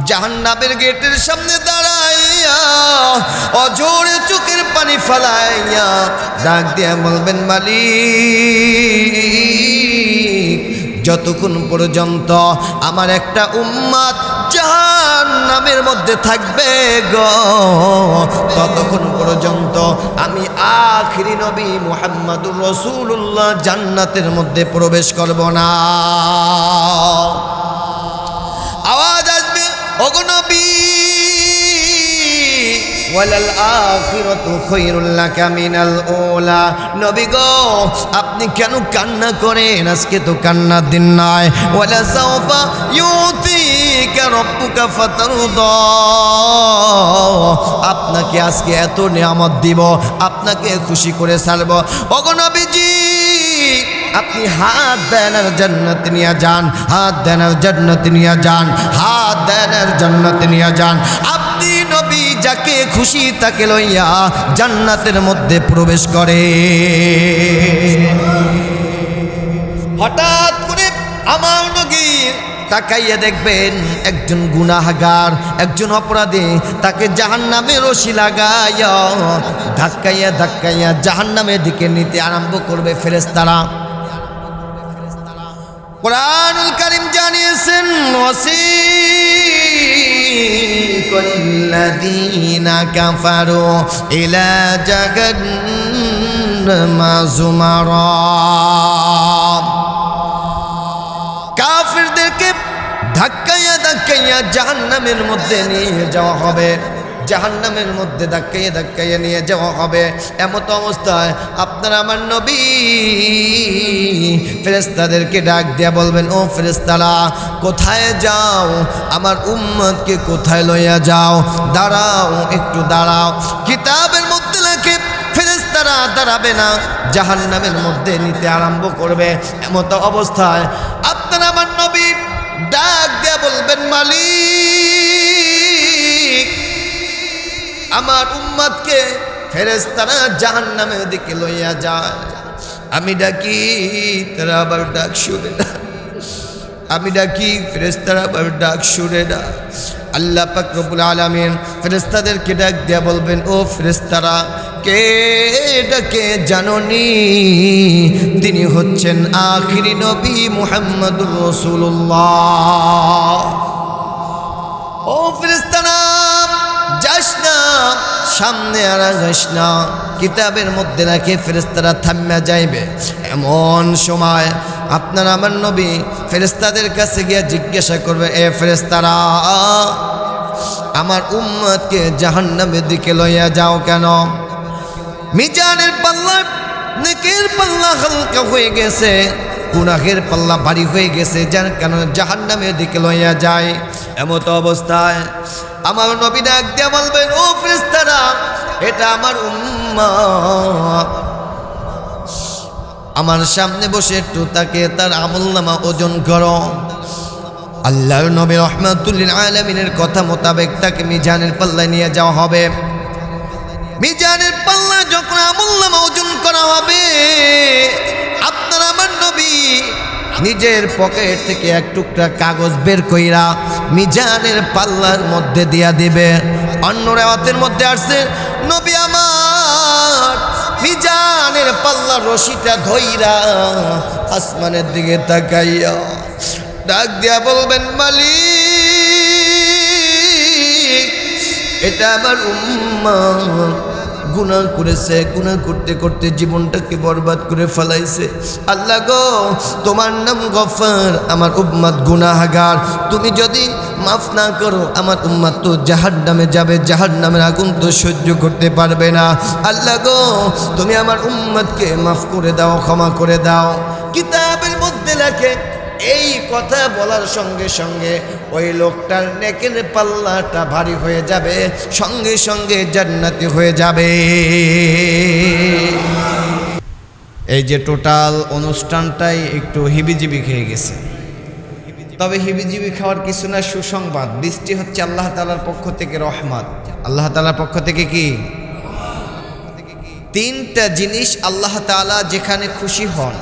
জাহান্নামের গেটের সামনে দাঁড়াইয়া অঝোরে চোখের পানি ফেলাইয়া ডাক দিয়া বলবেন, মালিক, যতক্ষণ পর্যন্ত আমার একটা উম্মত জাহান্নামের মধ্যে থাকবে গো, ততক্ষণ পর্যন্ত আমি আখিরি নবী মুহাম্মদুর রাসূলুল্লাহ জান্নাতের মধ্যে প্রবেশ করব না। আওয়াজ আসবে, ওগো নবী, ওয়ালাল আখিরাতু খায়রুল লাকা মিনাল উলা। নবী গো, আপনি কেন কান্না করেন? আজকে তো কান্নার দিন নয়। ওয়ালা সাওফা ইউতিকা রাব্বুকা ফাতারদা। আপনাকে আজকে এত নিয়ামত দিব, আপনাকে খুশি করে ছাড়ব। ওগো নবীজি, আপনি হাত দেন আর জান্নাতে নিয়ে যান, হাত দেন আর জান্নাতে নিয়ে যান, হাত দেন আর জান্নাতে নিয়ে যান। আপনি নবী যাকে খুশি তাকে লইয়া জান্নাতের মধ্যে প্রবেশ করে। হঠাৎ করে আমার নবী তাকাইয়া দেখবেন একজন গুনাহগার, একজন অপরাধী, তাকে জাহান্নামে রশি লাগাইয়া ধাক্কাইয়া ধাক্কাইয়া জাহান্নামের দিকে নিতে আরম্ভ করবে ফেরেশতারা। কুরআনুল কারীম জানিয়েছেন, ওয়াসিকাল্লাযীনা কাফারু ইলা জাহান্নামা যুমারা। কাফিরদেরকে ধাক্কাইয়া ধাক্কাইয়া জাহান্নামের মধ্যে নিয়ে যাওয়া হবে, জাহান্নামের মধ্যে ধাক্কাইয়া ধাক্কাইয়া নিয়ে যাওয়া হবে। এমত অবস্থায় আপনারা আমার নবী ফেরেশতাদেরকে ডাক দিয়া বলবেন, ও ফেরেশতারা, কোথায় যাও? আমার উম্মতকে কোথায় লইয়া যাও? দাঁড়াও, একটু দাঁড়াও। কিতাবের মধ্যে লেখে ফেরেশতারা দাঁড়াবে না, জাহান্নামের মধ্যে নিতে আরম্ভ করবে। এমত অবস্থায় আপনারা আমার নবী ডাক দিয়া বলবেন, মালিক, আমার উম্মতকে ফেরেশতারা জাহান্নামের দিকে লইয়া যায়। আমি ডাকি, তারা আবার ডাক শুনে না। আমি ডাকি, ফেরেশতারা আবার ডাক শুনে না। আল্লাহ পাক রব্বুল আলামিন ফেরেশতাদেরকে ডাক দিয়া বলবেন, ও ফেরেশতারা, কে ডাকে জানোনি? তিনি হচ্ছেন আখিরি নবী মুহাম্মদুর রাসূলুল্লাহ। ও ফেরেশতারা, যাস না, সামনে আর যাস না। কিতাবের মধ্যে রাখে ফেরেশতারা থামিয়া যাইবে। এমন সময় আপনার আমার নবী ফেরেশতাদের কাছে গিয়ে জিজ্ঞাসা করবে, এ ফেরেশতারা, আমার উম্মতকে জাহান্নামের দিকে লইয়া যাও কেন? মিজানের পাল্লা, নেকের পাল্লা হালকা হয়ে গেছে, গুনাহের পাল্লা ভারী হয়ে গেছে, যার কারণে জাহান্নামের দিকে লইয়া যায়। এমত অবস্থায় আমার নবী ডাক দিয়া বলবেন, ও ফেরেশতারা, এটা আমার উম্মত, আমার সামনে বসে একটু তাকে তার আমলনামা ওজন করো। আল্লাহর নবী রাহমাতুল লিল আলামিনের কথা মোতাবেক তাকে মিজানের পাল্লায় নিয়ে যাওয়া হবে। মিজানের পাল্লায় যখন আমলনামা ওজন করা হবে, আপনার আমার নবী নিজের পকেট থেকে এক টুকরা কাগজ বের কইরা মিজানের পাল্লার মধ্যে দিয়া দিবে। অন্য রাওয়াতের মধ্যে আসছে, নবী আমার মিজানের পাল্লার রশিটা ধইরা আসমানের দিকে তাকাইয়া ডাক দিয়া বলবেন, মালিক, এটা আমার উম্মত গুনাহ করেছে, গুনাহ করতে করতে জীবনটাকে বরবাদ করে ফেলাইছে। আল্লাহ গো, তোমার নাম গফার, আমার উম্মত গুনাহগার। তুমি যদি মাফ না করো, আমার উম্মত তো জাহান্নামে যাবে, জাহান্নামের আগুন তো সহ্য করতে পারবে না। আল্লাহ গো, তুমি আমার উম্মতকে মাফ করে দাও, ক্ষমা করে দাও। কিতাবের মধ্যে লেখে, এই কথা বলার সঙ্গে সঙ্গে ওই লোকটার নেকের পাল্লাটা ভারী হয়ে যাবে, সঙ্গে সঙ্গে জান্নাতি হয়ে যাবে। এই যে টোটাল অনুষ্ঠানটাই একটু হিবিজিবি খেয়ে গেছে। তবে হিবিজিবি খাওয়ার কিছু না, সুসংবাদ। বৃষ্টি হচ্ছে আল্লাহ তাআলার পক্ষ থেকে রহমত। আল্লাহ তাআলার পক্ষ থেকে কি? তিনটা জিনিস আল্লাহ তাআলা যেখানে খুশি হন,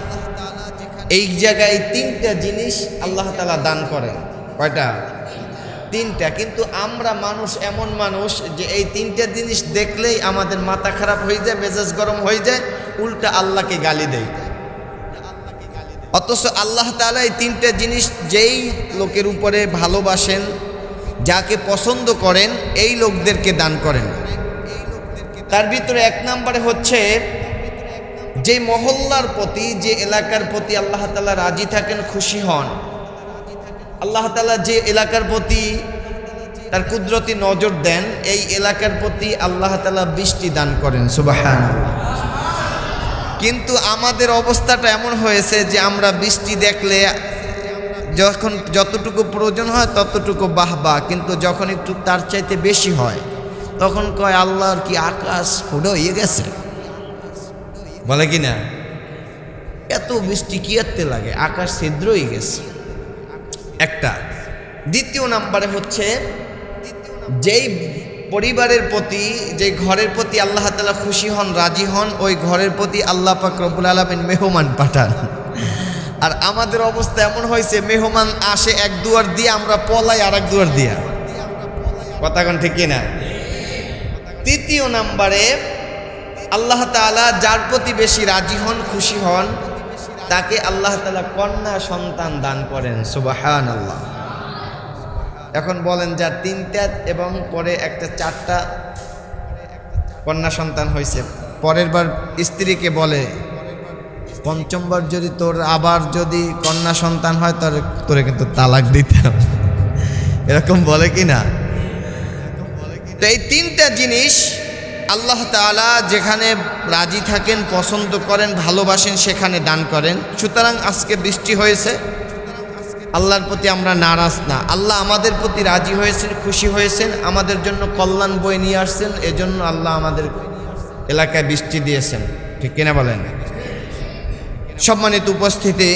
এই জায়গায় তিনটা জিনিস আল্লাহ তাআলা দান করেন। কয়টা? তিনটা, কিন্তু আমরা মানুষ এমন মানুষ যে এই তিনটা জিনিস দেখলেই আমাদের মাথা খারাপ হয়ে যায়, মেজাজ গরম হয়ে যায়, উল্টা আল্লাহকে গালি দেয়। অথচ আল্লাহ তাআলা এই তিনটা জিনিস যেই লোকের উপরে ভালোবাসেন, যাকে পছন্দ করেন, এই লোকদেরকে দান করেন। তার ভিতরে এক নম্বরে হচ্ছে যে মহল্লার প্রতি, যে এলাকার প্রতি আল্লাহ তাআলা রাজি থাকেন, খুশি হন। আল্লাহ তাআলা যে এলাকার প্রতি তার কুদরতি নজর দেন, এই এলাকার প্রতি আল্লাহ তাআলা বৃষ্টি দান করেন। সুবহানাল্লাহ। কিন্তু আমাদের অবস্থাটা এমন হয়েছে যে আমরা বৃষ্টি দেখলে যখন যতটুকু প্রয়োজন হয় ততটুকু বাহবা, কিন্তু যখন একটু তার চাইতে বেশি হয় তখন কয় আল্লাহর কি আকাশ ফুটো হয়ে গেছে, বলে কি না? এত বৃষ্টি কি এতে লাগে, আকাশ ছিদ্র হয়ে গেছে একটা। দ্বিতীয় নাম্বারে হচ্ছে যেই পরিবারের প্রতি, যে ঘরের প্রতি আল্লাহ তাআলা খুশি হন, রাজি হন, ওই ঘরের প্রতি আল্লাহ পাক রব্বুল আলামিন মেহমান পাঠান। আর আমাদের অবস্থা এমন হয়েছে, মেহমান আসে এক দুয়ার দিয়ে, আমরা পলাই আর এক দুয়ার দিয়া। কথা কোন ঠিক কিনা? তৃতীয় নাম্বারে আল্লাহ তাআলা যার প্রতি বেশি রাজি হন, খুশি হন, তাকে আল্লাহ তাআলা কন্যা সন্তান দান করেন। সুবহানাল্লাহ। এখন বলেন, যার তিনটা এবং পরে একটা চারটা কন্যা সন্তান হয়েছে, পরের বার স্ত্রীকে বলে পঞ্চমবার যদি তোর আবার যদি কন্যা সন্তান হয় তোরে কিন্তু তালাক দিতাম, এরকম বলে কি না? তো এই তিনটা জিনিস আল্লাহ তাআলা যেখানে রাজি থাকেন, পছন্দ করেন, ভালোবাসেন, সেখানে দান করেন। সুতরাং আজকে বৃষ্টি হয়েছে, আল্লাহর প্রতি আমরা নারাজ না, আল্লাহ আমাদের প্রতি রাজি হয়েছেন, খুশি হয়েছেন, আমাদের জন্য কল্যাণ বয়ে নিয়ে আসছেন, এজন্য আল্লাহ আমাদের এলাকায় বৃষ্টি দিয়েছেন। ঠিক কিনা বলেন? সম্মানিত উপস্থিতি,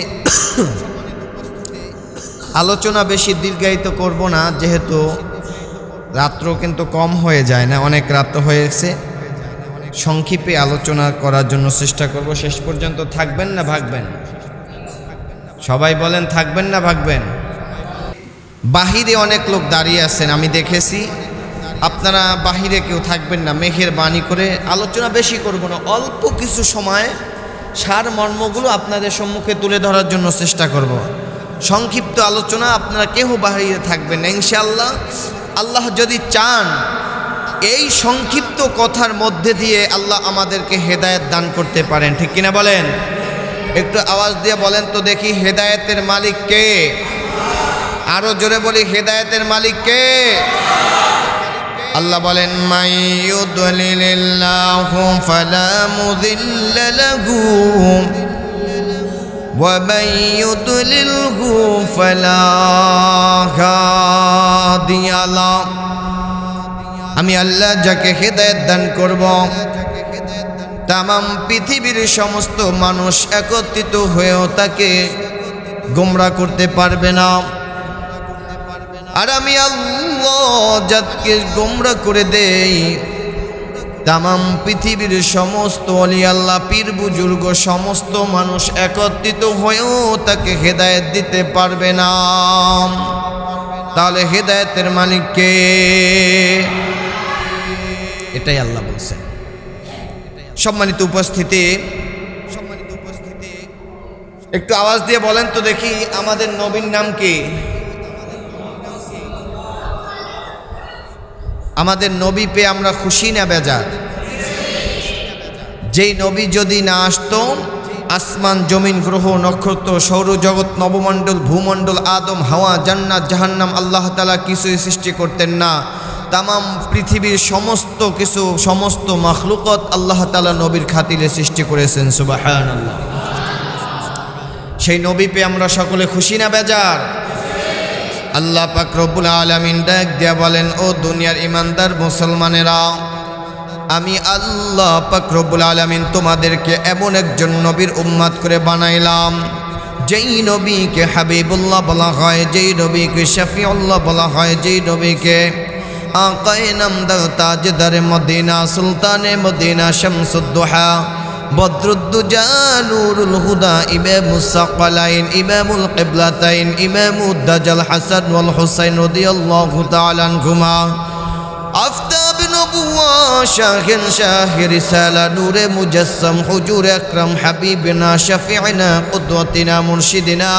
আলোচনা বেশি দীর্ঘায়িত করব না, যেহেতু রাত্র কিন্তু কম হয়ে যায় না, অনেক রাত হয়েছে। সংক্ষেপে আলোচনা করার জন্য চেষ্টা করব। শেষ পর্যন্ত থাকবেন না ভাগবেন? সবাই বলেন, থাকবেন না ভাগবেন? বাহিরে অনেক লোক দাঁড়িয়ে আছেন, আমি দেখেছি। আপনারা বাহিরে কেউ থাকবেন না, মেহেরবানি করে। আলোচনা বেশি করব না, অল্প কিছু সময় সারমর্মগুলো আপনাদের সম্মুখে তুলে ধরার জন্য চেষ্টা করব। সংক্ষিপ্ত আলোচনা, আপনারা কেউ বাহিরে থাকবেন না ইনশাআল্লাহ। আল্লাহ যদি চান, এই সংক্ষিপ্ত কথার মধ্যে দিয়ে আল্লাহ আমাদেরকে হেদায়েত দান করতে পারেন। ঠিক কিনা বলেন? একটু আওয়াজ দিয়ে বলেন তো দেখি, হেদায়েতের মালিক কে? আরো জোরে বলি, হেদায়েতের মালিক কে? আল্লাহ বলেন, মাইয়ুদলিলিল্লাহু ফালা মুযিল্লা লাহু ওয়া মাইয়ুদলিলহু ফালা হাদিয়া লাহু। আমি আল্লাহ যাকে হেদায়েত দান করব, তামাম পৃথিবীর সমস্ত মানুষ একত্রিত হয়েও তাকে গোমরা করতে পারবে না। আর আমি আল্লাহ যাকে গোমরা করে দেই, তামাম পৃথিবীর সমস্ত ওলি আল্লাহ, পীর বুজুর্গ, সমস্ত মানুষ একত্রিত হয়েও তাকে হেদায়েত দিতে পারবে না। তাহলে হেদায়েতের মালিক কে? এটাই আল্লাহ বলছেন। সম্মানিত উপস্থিতি, একটু আওয়াজ দিয়ে বলেন তো দেখি, আমাদের নবীর নাম কি? আমাদের নবী পেয়ে আমরা খুশি না বেজার? যেই নবী যদি না আসতো, আসমান, জমিন, গ্রহ, নক্ষত্র, সৌরজগৎ, নবমণ্ডল, ভূমণ্ডল, আদম, হাওয়া, জান্নাত, জাহান্নাম আল্লাহ তাআলা কিছুই সৃষ্টি করতেন না। তামাম পৃথিবীর সমস্ত কিছু, সমস্ত মাখলুকত আল্লাহ তাআলা নবীর খাতিরে সৃষ্টি করেছেন। সুবহানাল্লাহ। সেই নবী পেয়ে আমরা সকলে খুশি না বেজার? আল্লাহ পাক রব্বুল আলামিন ডাক দিয়া বলেন, ও দুনিয়ার ইমানদার মুসলমানেরা, আমি আল্লাহ পাক রব্বুল আলামিন তোমাদেরকে এমন একজন নবীর উম্মত করে বানাইলাম, যেই নবীকে হাবিবুল্লাহ বলা হয়, যেই নবীকে শফিউল্লাহ বলা হয়, যেই নবীকে আকায়ে নামদার তাজদারে মদিনা, সুলতানে মদিনা, শামসুদ দুহা, বদরুদ্দুজা নূরুল হুদা ইমামুস সাকালাইন ইমামুল কিবলাতাইন ইমামুদ দাজাল হাসান ওয়াল হুসাইন রাদিয়াল্লাহু তাআলা আনহুমা আফতাব নবুওয়া শাহিন শাহি রিসালা নূরে মুজাসসাম হুজুর আকরাম হাবিবিনা শাফিঈনা কুদওয়াতিনা মুরশিদিনা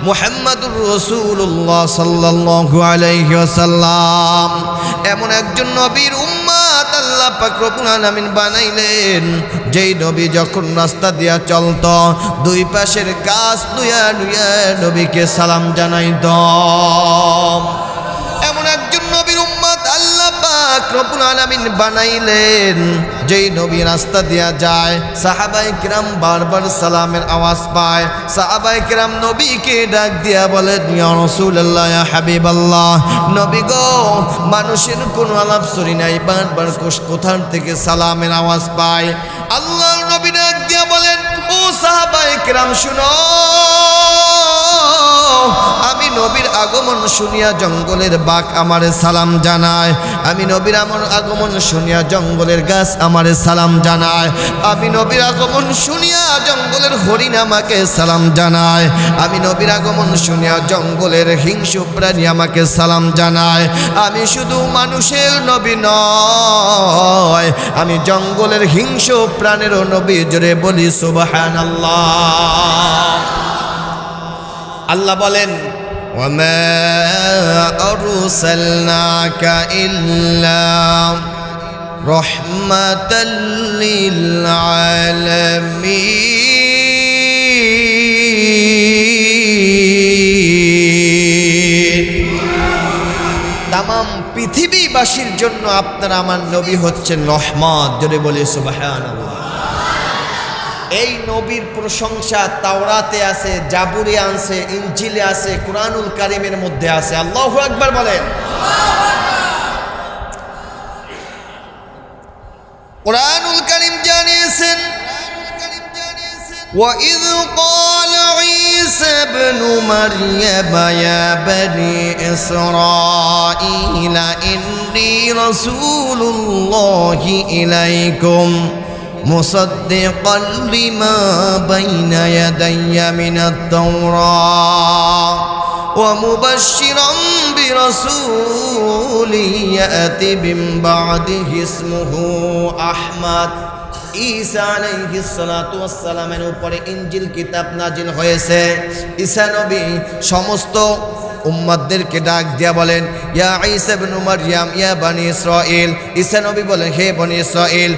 মুহাম্মাদুর রাসূলুল্লাহ সাল্লাল্লাহু আলাইহি ওয়াসাল্লাম এমন একজন নবীর উম্মত আল্লাহ পাক রব্বুল আলামিন বানাইলেন যেই নবী যখন রাস্তা দিয়া চলতো দুই পাশের গাছ নুয়া নুয়া নবীকে সালাম জানাইতো এমন একজন নবীর উম্মত আল্লাহ পাক রব্বুল আলামিন বানাইলেন যেই নবী রাস্তা দিয়া যায় সাহাবায়ে কিরাম বারবার সালামের আওয়াজ পায় সাহাবায়ে কিরাম নবীকে ডাক দিয়া বলে ইয়া রাসূলুল্লাহ ইয়া হাবিবাল্লাহ নবী গো মানুষের কোনো আলাপ সরি নাই বারবার কোথার থেকে সালামের আওয়াজ পায় আল্লাহর নবী ডাক দিয়া বলেন ও সাহাবায়ে কিরাম শুনো আমি নবীর আগমন শুনিয়া জঙ্গলের বাঘ আমারে সালাম জানায় আমি নবীর আগমন শুনিয়া জঙ্গলের গাছ আমারে সালাম জানায় আমি নবীর আগমন শুনিয়া জঙ্গলের হরিণ আমাকে সালাম জানায় আমি নবীর আগমন শুনিয়া জঙ্গলের হিংস্র প্রাণী আমাকে সালাম জানায় আমি শুধু মানুষের নবী নয় আমি জঙ্গলের হিংস্র প্রাণেরও নবী জোরে বলি সুবহানাল্লাহ আল্লাহ বলেন ওয়ামা আরসালনাকা ইল্লা রাহমাতাল লিল আলামিন তামাম পৃথিবীবাসীর জন্য আপনার আমার নবী হচ্ছেন রহমত জোরে বলি সুবহানাল্লাহ এই নবীর প্রশংসা তাওরাতে আছে জাবুরে আছে ইনজিলে আছে কুরআনুল কারীমের মধ্যে আছে আল্লাহু আকবার বলেন কুরআনুল কারীম জানিয়েছেন وَإِذْ قَالَ عِيسَى ابْنُ مَرْيَمَ يَا بَنِي إِسْرَائِيلَ إِنِّي رَسُولُ اللَّهِ إِلَيْكُمْ مصدقا لما بين يدي من التوراة ومبشرا برسول يأتي من بعده اسمه أحمد ঈসা আলাইহিস সালাতু ওয়াস সালামের উপরে ইনজিল কিতাব নাজিল হয়েছে ঈসা নবী সমস্ত উম্মতদেরকে ডাক দিয়া বলেন ইয়া ঈসা ইবনে মারইয়াম ইয়া বনি ইসরাঈল ঈসা নবী বলেন হে বনি ইসরাঈল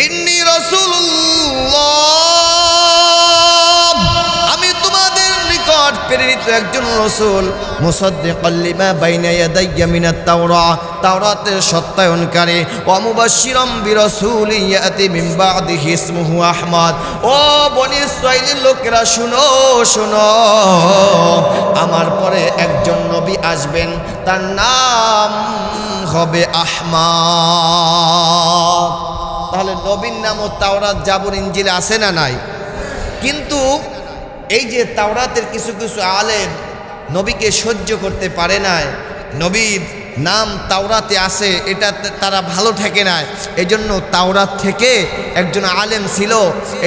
ইন্নী রাসূলুল্লাহ আমি তোমাদের নিকট প্রেরিত একজন রাসূল মুসাদ্দিকাল লিমা বাইনা ইয়াদাইয়া মিনাত তাওরাহ তাওরাতের সত্যায়নকারী ওয়া মুবাশশিরাম বিরাসূলিন ইয়াতি মিন বাদিহি ইসমুহু আহমদ ও বনি ইসরাঈলের লোকেরা শুনো শুনো আমার পরে একজন নবী আসবেন তার নাম হবে আহমদ তাহলে নবীর নামও তাওরাত জাবুর ইনজিলে আছে না নাই কিন্তু এই যে তাওরাতের কিছু কিছু আলেম নবীকে সহ্য করতে পারে না নবীর নাম তাওরাতে আছে এটা তারা ভালো ঠেকে না এজন্য তাওরাত থেকে একজন আলেম ছিল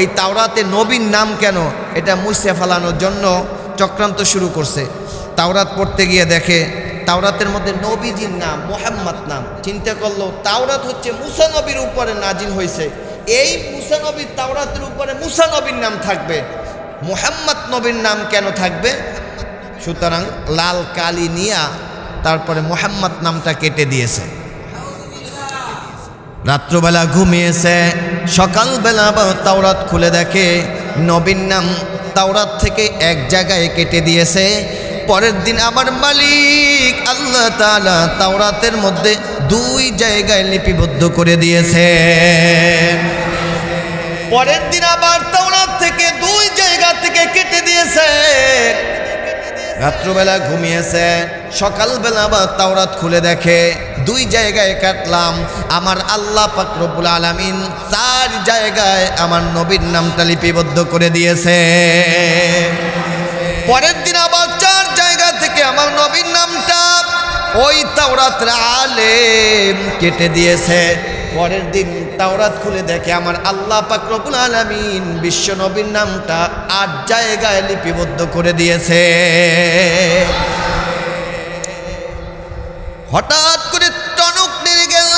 এই তাওরাতে নবীর নাম কেন এটা মুছে ফেলানোর জন্য চক্রান্ত শুরু করছে তাওরাত পড়তে গিয়ে দেখে তাওরাতের মধ্যে নবীজির নাম মুহাম্মদ নাম চিন্তা করলো তাওরাত হচ্ছে মুসা নবীর উপরে নাজিল হয়েছে এই মুসা নবীর তাওরাতের উপরে মুসা নবীর নাম থাকবে মুহাম্মদ নবীর নাম কেন থাকবে সুতরাং লাল কালি নিয়া তারপরে মুহাম্মদ নামটা কেটে দিয়েছে রাত্রবেলা ঘুমিয়েছে সকালবেলা তাওরাত খুলে দেখে নবীর নাম তাওরাত থেকে এক জায়গায় কেটে দিয়েছে পরের দিন আমার মালিক আল্লাহ তাআলা তাওরাতের মধ্যে দুই জায়গায় লিপিবদ্ধ করে দিয়েছে পরের দিন আবার তাওরাত থেকে দুই জায়গা থেকে কেটে দিয়েছে রাত্রবেলা ঘুমিয়েছে সকালবেলা আবার তাওরাত খুলে দেখে দুই জায়গায় কাটলাম আমার আল্লাহ পাক রব্বুল আলামিন চার জায়গায় আমার নবীর নামটা লিপিবদ্ধ করে দিয়েছে পরের দিন আবার চার জায়গা থেকে আমার নবীর নামটা ওই তাওরাতের আলেম কেটে দিয়েছে পরের দিন তাওরাত খুলে দেখে আমার আল্লাহ পাক রব্বুল আলামিন বিশ্ব নবীর নামটা 8 জায়গায় লিপিবদ্ধ করে দিয়েছে। হঠাৎ করে টনক নেড়ে গেল,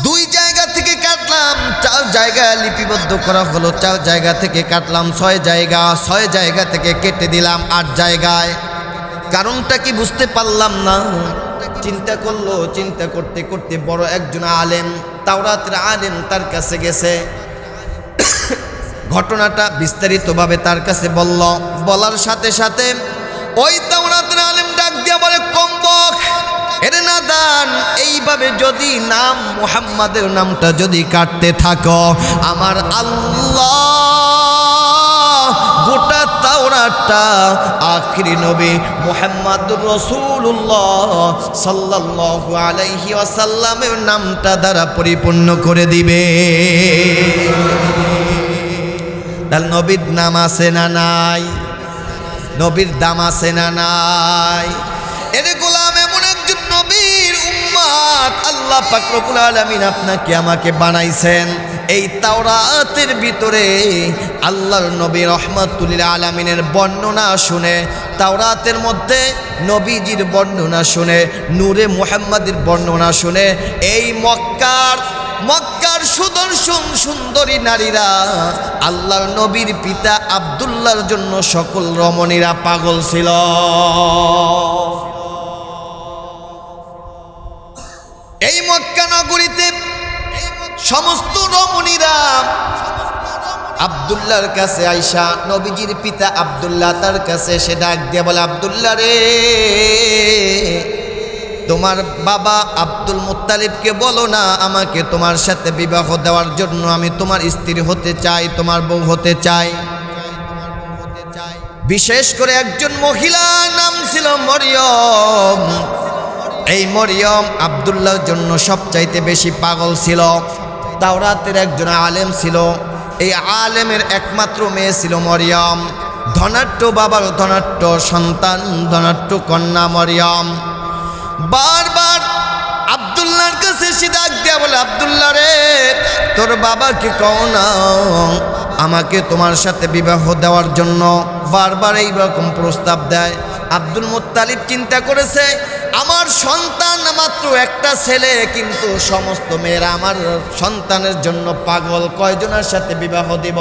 2 জায়গা থেকে কাটলাম 4 জায়গায় লিপিবদ্ধ করা হলো, 4 জায়গা থেকে কাটলাম 6 জায়গা, 6 জায়গা থেকে কেটে দিলাম 8 জায়গায়। কারণটা কি বুঝতে পারলাম না। চিন্তা করলো, চিন্তা করতে করতে বড় একজন আলেম, তাওরাতের আলেম তার কাছে গেছে, ঘটনাটা বিস্তারিতভাবে তার কাছে বলল। বলার সাথে সাথে ওই তাওরাতের আলেম ডাক দিয়া বলে, কমবক এরে নাদান, এইভাবে যদি নাম মুহাম্মাদের নামটা যদি কাটতে থাকো, আমার আল্লাহ গোটা তাওরাতটা আখিরি নবী মুহাম্মাদুর রাসূলুল্লাহ সাল্লাল্লাহু আলাইহি ওয়াসাল্লামের নামটা দ্বারা পরিপূর্ণ করে দিবে। তাহলে নবীর নাম আছে না নাই? নবীর দাম আছে না নাই? এরে গোলাম, এমন একজন নবীর উম্মত আল্লাহ পাক রব্বুল আলামিন আপনাকে আমাকে বানাইছেন। এই তাওরাতের ভিতরে আল্লাহর নবী রহমাতুল লিল আলামিনের বর্ণনা শুনে, তাওরাতের মধ্যে নবীজির বর্ণনা শুনে, নূরে মুহাম্মাদের বর্ণনা শুনে এই মক্কার সুদর্শন সুন্দরী নারীরা আল্লাহর নবীর পিতা আব্দুল্লাহর জন্য সকল রমণীরা পাগল ছিল। এই মক্কা নগরীতে সমস্ত রমণীরা আব্দুল্লাহর কাছে আইসা, নবীজির পিতা আব্দুল্লাহ তার কাছে সে ডাক দিয়ে বলে, আব্দুল্লাহ রে, তোমার বাবা আব্দুল মুত্তালিবকে বলো না আমাকে তোমার সাথে বিবাহ দেওয়ার জন্য, আমি তোমার স্ত্রী হতে চাই, তোমার বউ হতে চাই। বিশেষ করে একজন মহিলা নাম ছিল মরিয়ম। এই মরিয়ম আব্দুল্লাহর জন্য সবচাইতে বেশি পাগল ছিল। তাওরাতের একজন আলেম ছিল, এই আলেমের একমাত্র মেয়ে ছিল মরিয়ম। ধনাঢ্য বাবার ধনাঢ্য সন্তান, ধনাঢ্য কন্যা মরিয়ম। বারবার আব্দুল্লাহর কাছে সে ডাক দেয়া বলে, আব্দুল্লাহ রে, তোর বাবাকে কও না আমাকে তোমার সাথে বিবাহ দেওয়ার জন্য। বারবার এইরকম প্রস্তাব দেয়। আব্দুল মুত্তালিব চিন্তা করেছে, আমার সন্তান মাত্র একটা ছেলে, কিন্তু সমস্ত মেয়েরা আমার সন্তানের জন্য পাগল, কয়জনের সাথে বিবাহ দিব?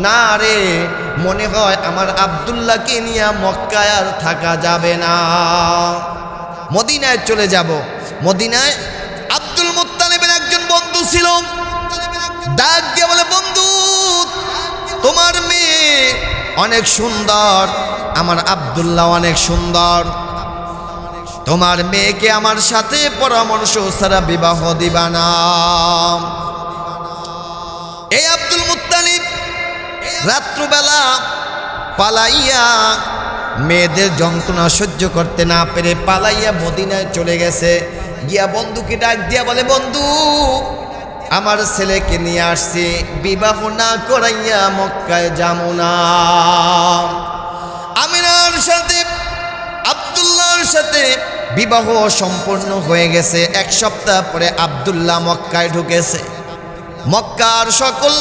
না রে, মনে হয় আমার আব্দুল্লাহকে নিয়ে মক্কায় আর থাকা যাবে না, মদিনায় চলে যাব। মদিনায় আব্দুল মুত্তালিবের একজন বন্ধু ছিল, ডাক দিয়ে বলে, বন্ধু তোমার মেয়ে অনেক সুন্দর, আমার আব্দুল্লাহ অনেক সুন্দর, তোমার মেয়েকে আমার সাথে পরামর্শ ছাড়া বিবাহ দিবা না। এই আব্দুল মুত্তালিব রাত্রবেলা পালাইয়া, মেয়েদের যন্ত্রণা সহ্য করতে না পেরে পালাইয়া মদিনায় চলে গেছে। গিয়া বন্ধুকে ডাক দিয়া বলে, বন্ধু আমার ছেলেকে নিয়ে আসছি, বিবাহ না করাইয়া মক্কায় যাবো না। আমিনার সাথে আব্দুল্লাহর সাথে বিবাহ সম্পূর্ণ হয়ে গেছে। 1 সপ্তাহ পরে আব্দুল্লাহ মক্কায় ঢুকেছে। মক্কার সকল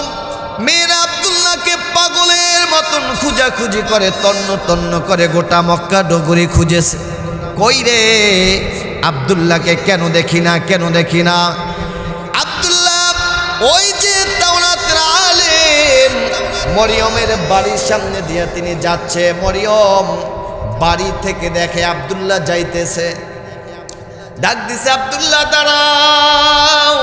মেয়েরা আব্দুল্লাহকে পাগলের মতন খুঁজাখুঁজি করে, তন্ন তন্ন করে গোটা মক্কা ডগরি খুঁজেছে। কই রে আব্দুল্লাহকে কেন দেখি না, কেন দেখি না? আব্দুল্লাহ ওই যে তাওরাতের আলেম মরিয়মের বাড়ির সামনে দিয়ে তিনি যাচ্ছে। মরিয়ম বাড়ি থেকে দেখে আব্দুল্লাহ যাইতেছে, ডাক দিছে, আব্দুল্লাহ দাঁড়াও।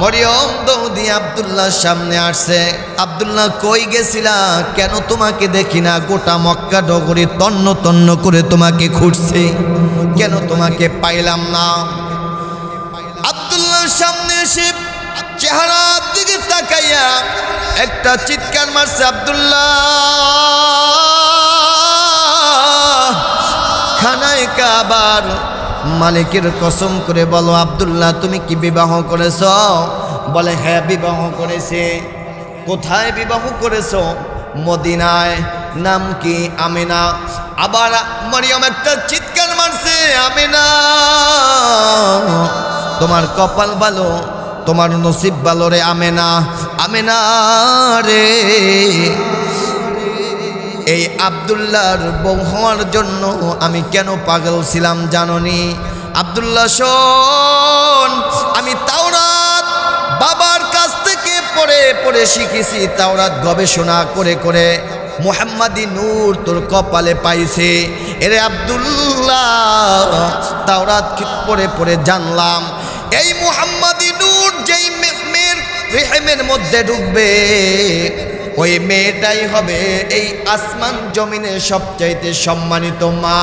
মরিয়ম দৌড়ি আব্দুল্লাহর সামনে আসছে। আব্দুল্লাহ কই গেছিলা, কেন তোমাকে দেখি না? গোটা মক্কা ডগরি তন্ন তন্ন করে তোমাকে খুঁজছি, কেন তোমাকে পাইলাম না? আব্দুল্লাহর সামনে এসে চেহারার দিকে তাকাইয়া একটা চিৎকার মারছে, আব্দুল্লাহ খানায় কাবার মালিকের কসম করে বলো, আব্দুল্লাহ তুমি কি বিবাহ করেছ? বলে, হ্যাঁ বিবাহ করেছে। কোথায় বিবাহ করেছ? মদিনায়। নাম কি? আমিনা। আবার মরিয়ম একটা চিৎকার মারছে, আমিনা তোমার কপাল ভালো, তোমার নসিব ভালো রে আমেনা। আমেনা রে, এই আব্দুল্লাহর বউ হওয়ার জন্য আমি কেন পাগল ছিলাম জাননি? আব্দুল্লাহ শোন, আমি তাওরাত বাবার কাছ থেকে পড়ে পড়ে শিখেছি, তাওরাত গবেষণা করে করে মুহাম্মাদি নূর তোর কপালে পাইছে। এরে আব্দুল্লাহ, তাওরাত পড়ে পড়ে জানলাম এই মুহাম্মাদি নূর যেই মেয়ের রেহেমের মধ্যে ঢুকবে, ওই মেয়েটাই হবে এই আসমান জমিনের সবচাইতে সম্মানিত মা।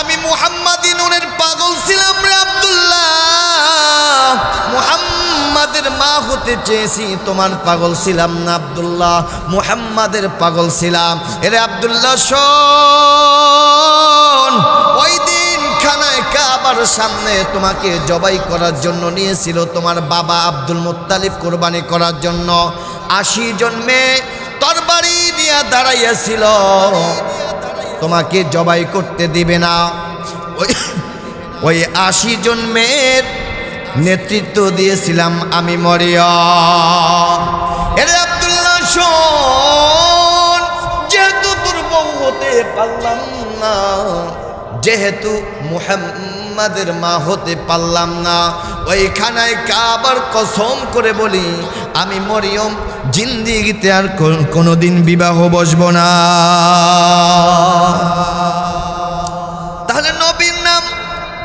আমি মুহাম্মাদি নূরের পাগল ছিলাম রে আব্দুল্লাহ, মুহাম্মাদের মা হতে চেয়েছি, তোমার পাগল ছিলাম না আব্দুল্লাহ, মুহাম্মাদের পাগল ছিলাম। এরে আব্দুল্লাহ শোন, ওই দিন খানায় কাবার সামনে তোমাকে জবাই করার জন্য নিয়েছিল তোমার বাবা আব্দুল মুত্তালিব, কোরবানি করার জন্য 80 জন মেয়ে তরবারি নিয়ে দাঁড়াইয়াছিল, তোমাকে জবাই করতে দিবে না। ওই 80 জন মেয়ের নেতৃত্ব দিয়েছিলাম আমি মরিয়ম। এরে আব্দুল্লাহ শোন, যেহেতু তোর বউ হতে পারলাম না, যেহেতু মুহাম্মাদের মা হতে পারলাম না, ওই খানায় কাবার কসম করে বলি আমি মরিয়ম জিন্দিগিতে আর কোনোদিন বিবাহ বসবো না। তাহলে নবীর নাম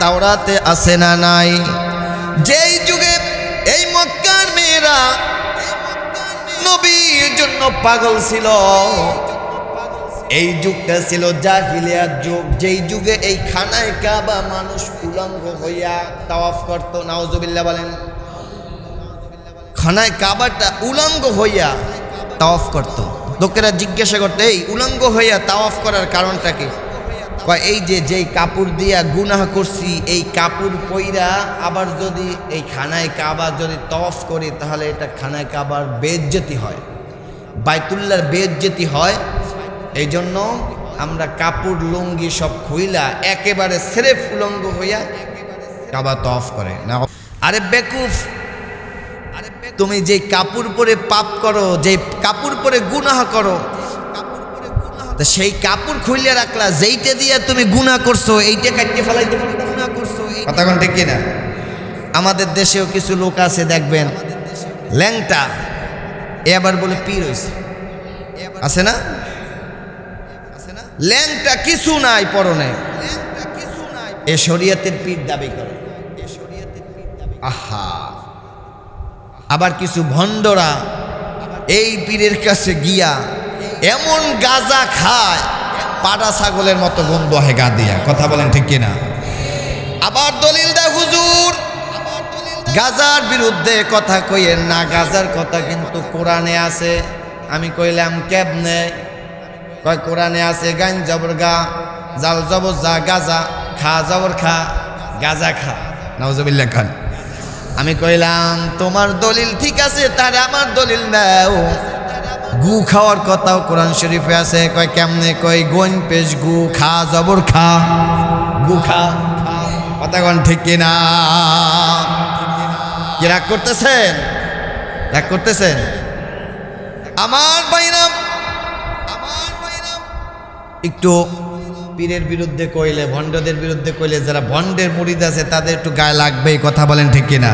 তাওরাতে আছে না নাই? যেই যুগে এই মক্কার মেয়েরা নবীর জন্য পাগল ছিল, এই যুগটা ছিল জাহিলিয়াত যুগ, যেই যুগে এই খানায় কাবা মানুষ উলঙ্গ হইয়া তাওয়াফ করত। নাউজুবিল্লাহ বলেন। খানায় কাবাটা উলঙ্গ হইয়া তাওয়াফ করত। লোকেরা জিজ্ঞাসা করতো, এই উলঙ্গ হইয়া তাওয়াফ করার কারণটা কি? এই যে যেই কাপড় দিয়া গুনাহ করছি, এই কাপড় পইরা আবার যদি এই খানায় কাবা যদি তাওয়াফ করি, তাহলে এটা খানায় কাবার বেইজ্জতি হয়, বাইতুল্লাহর বেইজ্জতি হয়। এই জন্য আমরা কাপড় লুঙ্গি সব খুইলা একেবারে স্রেফ উলঙ্গ হইয়া কাবা তাওয়াফ করে না। আরে বেকুফ, তুমি যে কাপড় পরে পাপ করো, যে কাপড় পরে গুনাহ করো, তা সেই কাপড় খুলে রাখলা, যেইটা দিয়ে তুমি গুনাহ করছো এইটা কাটতে ফেলাইতে গুনাহ করছো। কথা কোন ঠিক কিনা? আমাদের দেশেও কিছু লোক আছে দেখবেন ল্যাংটা, এবার বলে পীর হইছে, আছে না? ল্যাংটা কিছু নাই পরনে, এ শরীয়তের পীর দাবি করে। আহা, আবার কিছু ভণ্ডরা এই পীরের কাছে গিয়া এমন গাঁজা খায়, পাটা ছাগলের মতো গন্ধ হয় গা দিয়া। কথা বলেন ঠিক কিনা? আবার দলিল দেয় হুজুর গাঁজার বিরুদ্ধে কথা কইয়েন না, গাঁজার কথা কিন্তু কোরআনে আছে। আমি কইলাম কেমনে? কয় কোরআনে আছে, গান জবর গা, জাল জবর যা, গাঁজা খা জবর খা, গাঁজা খা। নাউজুবিল্লাহ খান। আমি কইলাম তোমার দলিল ঠিক আছে, তার আমার দলিল নাও। গু খাওয়ার কথাও কোরআন শরীফে আছে। কয় কেমনে? কয় গোন পেশ গু খা জবর খা, গু খা। কথা কোন ঠিক কিনা? কি রাগ করতেছেন? রাগ করতেছেন? আমার বাইরাম একটু পীরের বিরুদ্ধে কইলে, ভণ্ডদের বিরুদ্ধে কইলে, যারা ভণ্ডের মুরিদ আছে তাদের একটু গায়ে লাগবে। কথা বলেন ঠিক কিনা?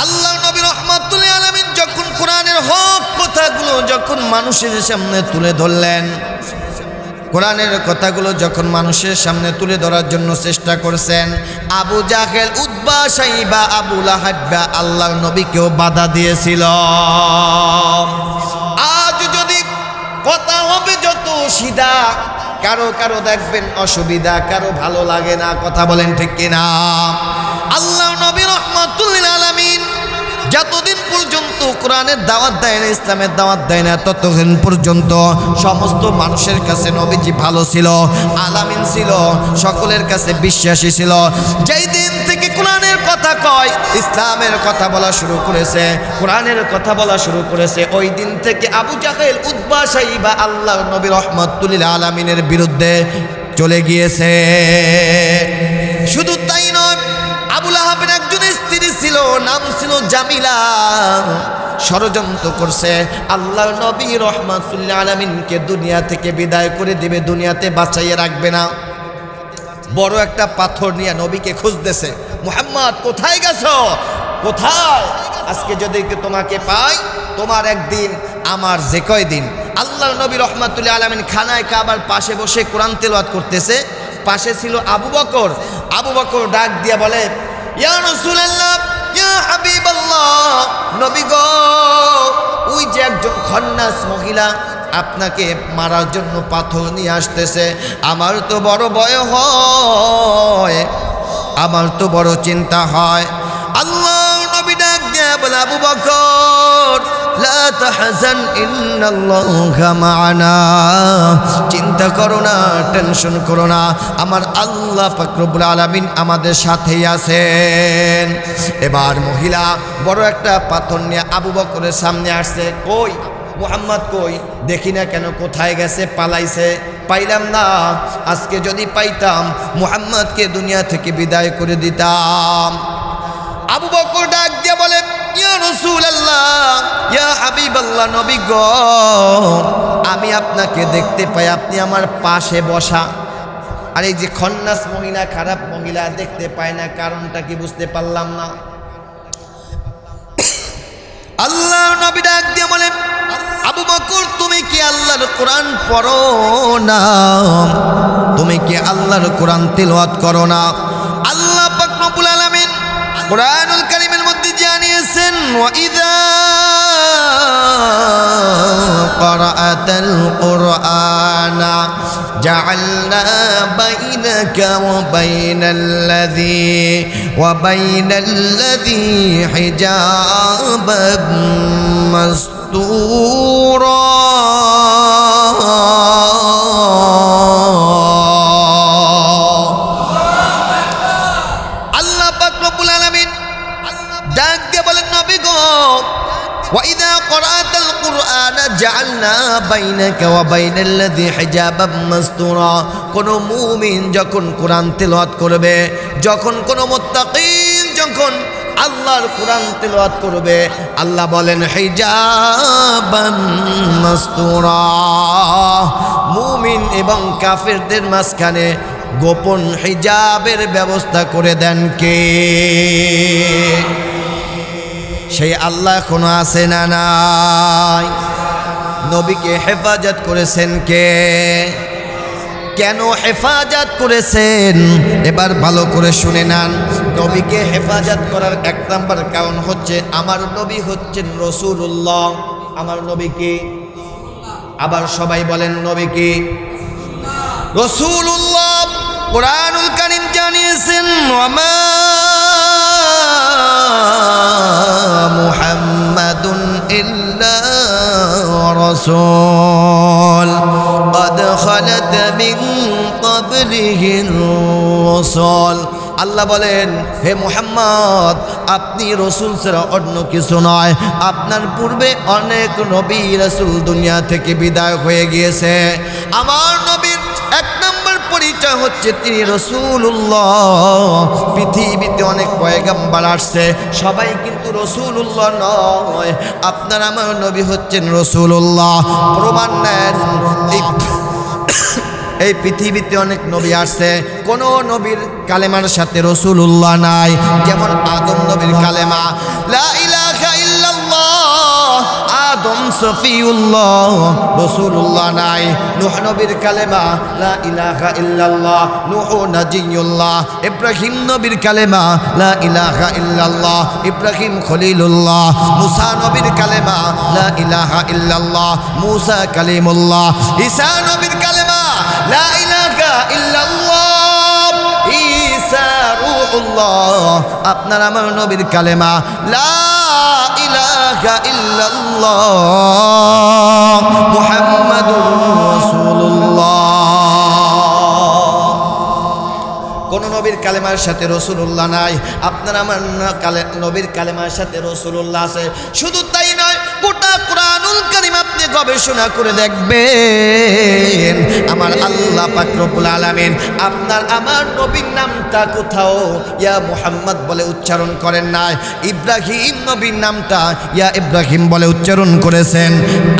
আল্লাহ নবী রাহমাতুল্লিল আলামিন যখন কোরআনের হক কথাগুলো যখন মানুষের সামনে তুলে ধরলেন, কোরআনের কথাগুলো যখন মানুষের সামনে তুলে ধরার জন্য চেষ্টা করছেন, আবু জাহেল, উতবা, সাইবা, আবু লাহাব আল্লাহর নবীকেও বাধা দিয়েছিল। আজ যদি কথা হবে যত সিধা, কারো কারো দেখবেন অসুবিধা, কারো ভালো লাগে না। কথা বলেন ঠিক কিনা? আল্লাহ নবী রাহমাতুল্লিল আলামিন যতদিন পর্যন্ত কোরআনের দাওয়াত দেয় না, ইসলামের দাওয়াত দেয় না, ততদিন পর্যন্ত সমস্ত মানুষের কাছে নবীজি ভালো ছিল, আলামিন ছিল, সকলের কাছে বিশ্বাসী ছিল। যেই দিন থেকে কোরআনের কথা কয়, ইসলামের কথা বলা শুরু করেছে, কোরআনের কথা বলা শুরু করেছে, ওই দিন থেকে আবু জাহেল, উতবা, সাইবা আল্লাহ নবী রাহমাতুল্লিল আলামিনের বিরুদ্ধে চলে গিয়েছে। শুধু তাই নয়, আবুল আহাবের একজন স্ত্রী ছিল, নাম ছিল জামিলা। ষড়যন্ত্র করছে আল্লাহর নবী রাহমাতুল আলামিনকে দুনিয়া থেকে বিদায় করে দিবে, দুনিয়াতে বাঁচাইয়ে রাখবে না। বড় একটা পাথর নিয়ে নবীকে খুঁজতেছে, মুহাম্মদ কোথায় গেছো, কোথায়? আজকে যদি তোমাকে পাই, তোমার একদিন আমার যে কয়দিন। আল্লাহর নবী রাহমাতুল আলামিন খানায় কাবার পাশে বসে কোরআন তেলাওয়াত করতেছে। পাশে ছিল আবু বকর। আবু বকর ডাক দিয়া বলে, ইয়া রাসূলুল্লাহ, ইয়া হাবিবাল্লাহ, নবী গো, ওই যে একজন খন্নাস মহিলা আপনাকে মারার জন্য পাথর নিয়ে আসতেছে। আমার তো বড় ভয় হয়, আমার তো বড় চিন্তা হয়। আল্লাহ নবী ডাক দিয়া বলে, আবু বকর লা তাহজান ইন্নাল্লাহা মা'ানা, চিন্তা করো না, টেনশন করো না, আমার আল্লাহ পাক রব্বুল আলামিন আমাদের সাথেই আছেন। এবার মহিলা বড় একটা পাথর নিয়ে আবু বকরের সামনে আসছে। কই মুহাম্মদ, কই? দেখি না কেন, কোথায় গেছে? পালাইছে, পাইলাম না। আজকে যদি পাইতাম মুহাম্মদকে দুনিয়া থেকে বিদায় করে দিতাম। আবু বকর ডাক দিয়ে বলে, ইয়া রাসূলুল্লাহ, ইয়া হাবিবাল্লাহ, নবী গো, আমি আপনাকে দেখতে পাই, আপনি আমার পাশে বসা। আর এই যে খন্নাস মহিলা, খারাপ মহিলা, দেখতে পায় না, কারণটা কি বুঝতে পারলাম না। আল্লাহ নবী ডাক দিয়ে বলে, আবু বকর, তুমি কি আল্লাহর কোরআন পড়ো না? তুমি কি আল্লাহর কোরআন তিলাওয়াত করো না? আল্লাহ পাক রব্বুল আলামিন কুরআনুল কারীমের মধ্যে জানিয়েছেন, ওয়া ইযা ক্বারাআতাল কুরআনা জাআলনা বাইনাকা ওয়া বাইনাল্লাযী হিজাবাম মাসতুরা। وَإِذَا قَرَأْتَ الْقُرْآنَ جَعَلْنَا بَيْنَكَ وَبَيْنَ الَّذِي حِجَابًا مَسْتُورًا। কোন মুমিন যখন কোরআন তেলাওয়াত করবে, যখন কোন মুত্তাকিন যখন আল্লাহর কোরআন তেলাওয়াত করবে, আল্লাহ বলেন হিজাবান মাসতুরা, মুমিন এবং কাফেরদের মাঝখানে গোপন হিজাবের ব্যবস্থা করে দেন কে? সেই আল্লাহ এখনো আছে না নাই? নবীকে হেফাজত করেছেন কে? কেন হেফাজত করেছেন? এবার ভালো করে শুনে নেন। নবীকে হেফাজত করার এক নাম্বার কারণ হচ্ছে, আমার নবী হচ্ছেন রাসূলুল্লাহ। আমার নবী কি? আবার সবাই বলেন, নবী কি? রাসূলুল্লাহ। কুরআনুল কারীম জানিয়েছেন, ওয়ামা মুহাম্মাদুন ইল্লা রাসূল قد خلت من قبله الرسل। আল্লাহ বলেন, হে মুহাম্মদ, আপনি রসুল ছাড়া অন্য কিছু নয়। আপনার পূর্বে অনেক নবী রাসূল দুনিয়া থেকে বিদায় হয়ে গিয়েছে। আমার নবীর এক নম্বর পরিচয় হচ্ছে তিনি রাসূলুল্লাহ। পৃথিবীতে অনেক পয়গম্বর আসছে, সবাই কিন্তু রাসূলুল্লাহ নয়। আপনার আমার নবী হচ্ছেন রাসূলুল্লাহ। প্রমাণ নেন, এই পৃথিবীতে অনেক নবী আসছে, কোন নবীর কালেমার সাথে রাসূলুল্লাহ নাই। যেমন আদম নবীর কালেমা লা ইলাহা ইল্লাল্লাহ, আদম সফিউল্লাহ, রাসূলুল্লাহ নাই। নূহ নবীর কালেমা লা ইলাহা ইল্লাল্লাহ, নূহ নাজিয়ুল্লাহ। ইব্রাহিম নবীর কালেমা লা ইলাহা ইল্লাল্লাহ, ইব্রাহিম খলিলুল্লাহ। মুসা নবীর কালেমা লা ইলাহা ইল্লাল্লাহ, মুসা কালিমুল্লাহ। ঈসা নবীর কালেমা লা ইলাহা ইল্লাল্লাহ, ঈসা রূহুল্লাহ। আপনার আমার নবীর কালেমা লা ইলাহা ইল্লাল্লাহ মুহাম্মাদুর রাসূলুল্লাহ। কোন নবীর কালেমার সাথে রাসূলুল্লাহ নাই, আপনার আমার নবীর কালেমার সাথে রাসূলুল্লাহ আছে। শুধু তাই নয়, গোটা কুরআনুল কারীম আপনি গবেষণা করে দেখবেন আমার আল্লাহ পাক রব্বুল আলামিন আপনার আমার নবীর নামটা কোথাও ইয়া মুহাম্মদ বলে উচ্চারণ করেন নাই। ইব্রাহিম নবীর নামটা ইয়া ইব্রাহিম বলে উচ্চারণ করেছেন,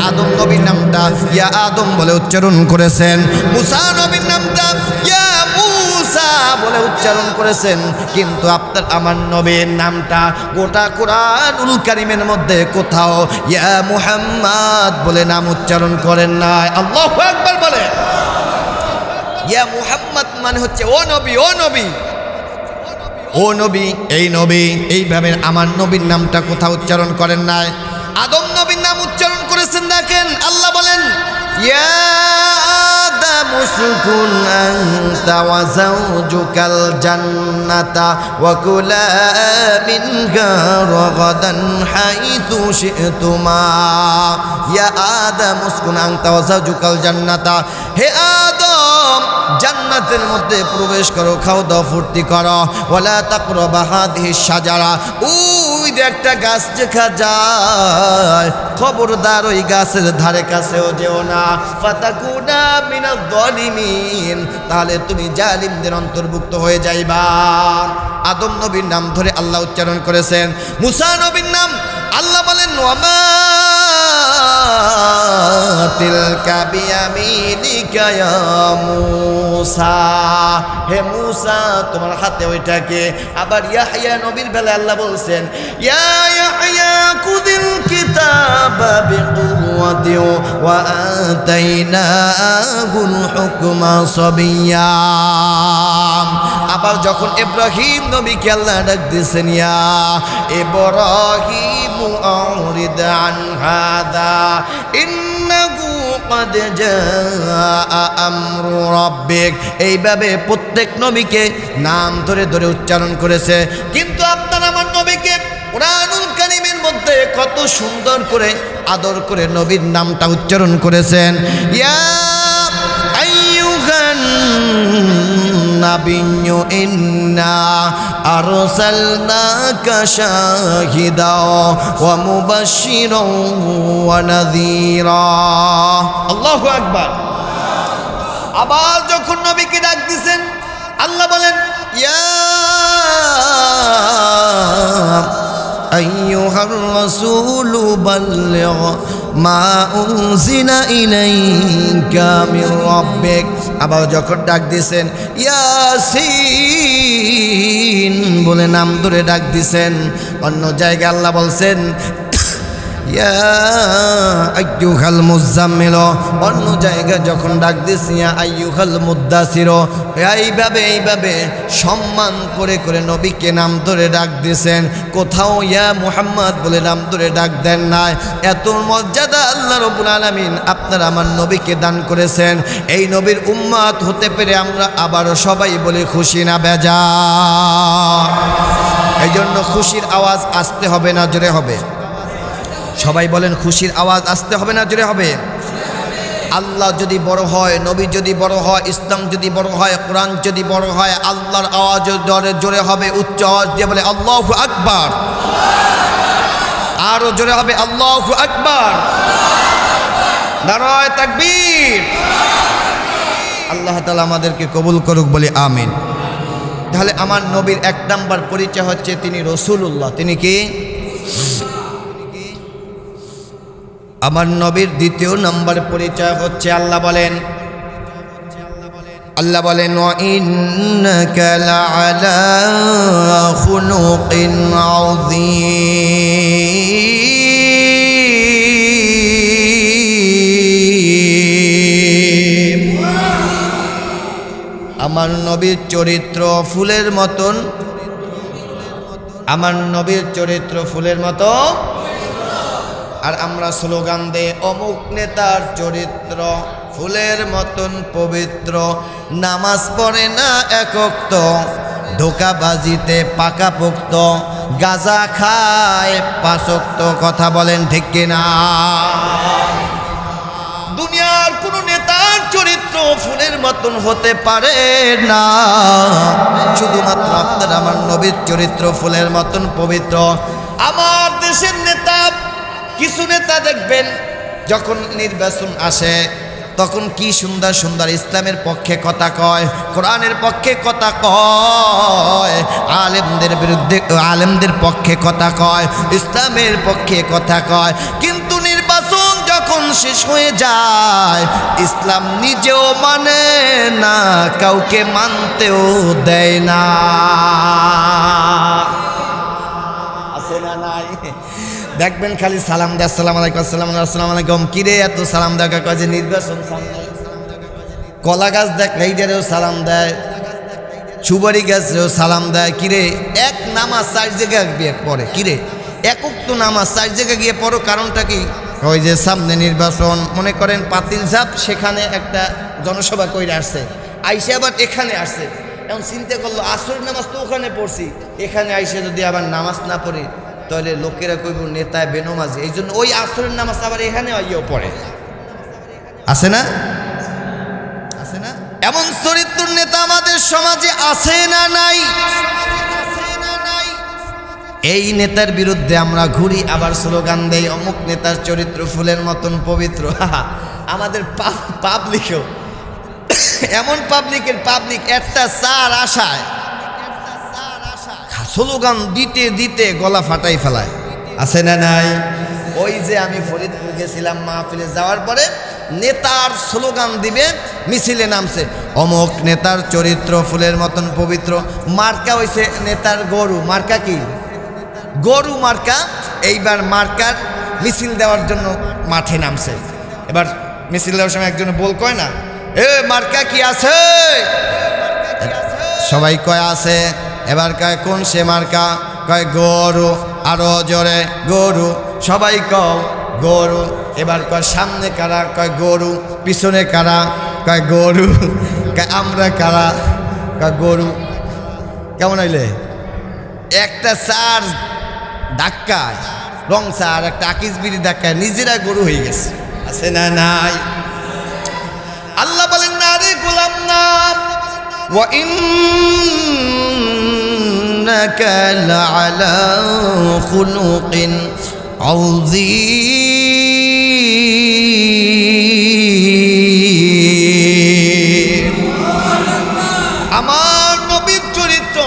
আদম নবীর নামটা ইয়া আদম বলে উচ্চারণ করেছেন, মুসা নবীর নামটা ইয়া মুসা বলে উচ্চারণ করেছেন। কিন্তু আপনার আমার নবীর নামটা গোটা কোরআনুল কারীমের মধ্যে কোথাও ইয়া মুহাম্মদ বলে নাম উচ্চারণ করেন নাই। আল্লাহু আকবার বলে। ইয়া মুহাম্মদ মানে হচ্ছে ও নবী, ও নবী, ও নবী, এই নবী, এইভাবে আমার নবীর নামটা কোথাও উচ্চারণ করেন নাই। আদম নবীর নাম উচ্চারণ করেছেন। দেখেন আল্লাহ বলেন ইয়া আদম উসকুন আনতা ওয়া যাওজুকাল জান্নাতা ওয়া কুলা মিনহা রাগাদান হাইতু শি'তুমা। ইয়া আদম উসকুন আনতা ওয়া যাওজুকাল জান্নাতা, হে আদম জান্নাতের মধ্যে প্রবেশ করো, খাও দাও ফুর্তি করো। ওয়ালা তাকরাবা হাযিহিশ শাজারা, ওই যে একটা গাছ দেখা যায়, খবরদার ওই গাছের ধারে কাছেও যেও না। ফাতাকুনা মিনাজ যালিমিন, তাহলে তুমি জালিমদের অন্তর্ভুক্ত হয়ে যাইবা। আদম নবীর নাম ধরে আল্লাহ উচ্চারণ করেছেন। মুসা নবীর নাম আল্লাহ বলেন ওয়ামা তিলকা বিয়ামিনিকা ইয়া মুসা, হে মুসা তোমার হাতে ওইটাকে। আবার ইয়াহইয়া নবীর বেলায় আল্লাহ বলছেন ইয়া ইয়াহইয়া কুদিল কিতাবা বিকুওয়াতি ওয়া আতাইনাহুল হুকমা সাবিয়্যা। আবার যখন ইব্রাহিম নবীকে আল্লাহ ডাক দিয়েছেন ইয়া ইব্রাহিম আউরিদ আন হাদা ইন্নাহু ক্বাদ জাআ আমরু রাব্বিক, এইভাবে প্রত্যেক নবীকে নাম ধরে ধরে উচ্চারণ করেছে। কিন্তু আপনার আমার নবীকে কুরআনুল কারীমের মধ্যে কত সুন্দর করে আদর করে নবীর নামটা উচ্চারণ করেছেন। ইয়া আইয়ুহান নাবিয়্যু ইন্না আরসালনাকা শাহিদাও ওয়া মুবাশশিরাও ওয়া নাযীরা। আল্লাহু আকবার। আবার যখন নবীকে ডাক দিয়েছেন আল্লাহ বলেন ইয়া আইয়ুহার রাসূলু বাল্লিগ মা উনজিলা ইলাইকা মির রাব্বিক। আবার যখন ডাক দিয়েছেন ইয়াসিন বলে নাম ধরে ডাক দিয়েছেন। অন্য জায়গায় আল্লাহ বলছেন ইয়া আইয়ুহাল মুজাম্মিল, অন্য জায়গায় যখন ডাক দিয়েছি ইয়া আইয়ুহাল মুদ্দাসির। এইভাবে সম্মান করে করে নবীকে নাম ধরে ডাক দিয়েছেন। কোথাও ইয়া মুহাম্মদ বলে নাম ধরে ডাক দেন নাই। এত মর্যাদা আল্লাহ রাব্বুল আলামিন আপনার আমার নবীকে দান করেছেন। এই নবীর উম্মত হতে পেরে আমরা আবারও সবাই বলি খুশি না বেজার। এই জন্য খুশির আওয়াজ আসতে হবে না জোরে হবে? সবাই বলেন খুশির আওয়াজ আসতে হবে না জোরে হবে? আল্লাহ যদি বড় হয়, নবী যদি বড় হয়, ইসলাম যদি বড় হয়, কোরআন যদি বড় হয়, আল্লাহর আওয়াজ জোরে হবে, উচ্চ আওয়াজ দিয়ে বলে আল্লাহু আকবার। আরো জোরে হবে আল্লাহু আকবার। নারায়ে তাকবীর। আল্লাহ তাআলা আমাদেরকে কবুল করুক বলে আমিন। তাহলে আমার নবীর এক নাম্বার পরিচয় হচ্ছে তিনি রাসূলুল্লাহ। তিনি কি? আমার নবীর দ্বিতীয় নাম্বার পরিচয় হচ্ছে আল্লাহ বলেন ওয়া ইন্নাকা লাআলা খুলুকিন আযীম। আমার নবীর চরিত্র ফুলের মতন, আমার নবীর চরিত্র ফুলের মতো। আর আমরা স্লোগান দেই অমুক নেতার চরিত্র ফুলের মতন পবিত্র, নামাজ পড়ে না এক ওয়াক্ত, ধোঁকাবাজিতে পাকাপোক্ত, গাঁজা খায় 5 ওয়াক্ত। কথা বলেন ঠিক কিনা? দুনিয়ার কোন নেতার চরিত্র ফুলের মতন হতে পারে না, শুধুমাত্র আপনার আমার নবীর চরিত্র ফুলের মতন পবিত্র। আমার দেশের নেতা, কিছু নেতা দেখবেন যখন নির্বাচন আসে তখন কি সুন্দর সুন্দর ইসলামের পক্ষে কথা কয়, কোরআনের পক্ষে কথা কয়, আলেমদের বিরুদ্ধে আলেমদের পক্ষে কথা কয়, ইসলামের পক্ষে কথা কয়। কিন্তু নির্বাচন যখন শেষ হয়ে যায় ইসলাম নিজেও মানে না, কাউকে মানতেও দেয় না। আছে না নাই? দেখবেন খালি সালাম দেয়, আসসালামু আলাইকুম, আসসালামু আলাইকুম। কিরে এত সালাম দেখা কয় যে নির্বাচন সামনে। কলা গাছ দেখ এইটারেও সালাম দেয়, সুপারি গাছেও সালাম দেয়। কিরে এক নামাজ 4 জায়গায় গিয়ে পড়ে, কিরে একক তো নামাজ 4 জায়গায় গিয়ে পড়ো, কারণটা কি? ওই যে সামনে নির্বাচন, মনে করেন পাতিল ঝাপ, সেখানে একটা জনসভা কইরা আসছে, আইসে আবার এখানে আসছে। এখন চিন্তা করলো আসরের নামাজ তো ওখানে পড়ছি, এখানে আইসে যদি আবার নামাজ না পড়ি তাহলে লোকেরা কইব নেতায় বেনমাজি, এই জন্য ওই আসরের নামাজ আবার এখানে আইয়াও পড়ে। আছে না? আছে না? এমন চরিত্র নেতা আমাদের সমাজে আছে না নাই? এই নেতার বিরুদ্ধে আমরা ঘুরি, আবার স্লোগান দেই অমুক নেতার চরিত্র ফুলের মতন পবিত্র। আমাদের পাবলিকও এমন পাবলিক একটা চার আশায় স্লোগান দিতে দিতে গলা ফাটাই ফেলায়। আছে না নাই? ওই যে আমি ফরিদপুর গেছিলাম, মাহফিলে যাওয়ার পরে নেতার স্লোগান দিবে, মিছিলে নামছে অমুক নেতার চরিত্র ফুলের মতন পবিত্র, মার্কা হইছে নেতার গরু। মার্কা কি? গরু মার্কা। এইবার মার্কার মিছিল দেওয়ার জন্য মাঠে নামছে। এবার মিছিল দেওয়ার সময় একজন বল কয় না, এ মার্কা কি আছে? সবাই কয় আছে। এবার কয় কোন সে মার্কা? কয় গরু। আরো জোরে গরু। সবাই কও গরু। এবার কয় সামনে কারা? কয় গরু। পিছনে কারা? কয় গরু। কয় আমরা কারা? কয় গরু। কেমন হইলে? একটা চার ধাক্কায়, রং চার একটা আকিস বিড়ি ধাক্কায় নিজেরা গরু হয়ে গেছে। আছে না নাই? আল্লাহ বলেন না রে গোলাম না, ওয়া ইন্নাকা লাআলা খুলুকিন আযীম। আমার নবীর চরিত্র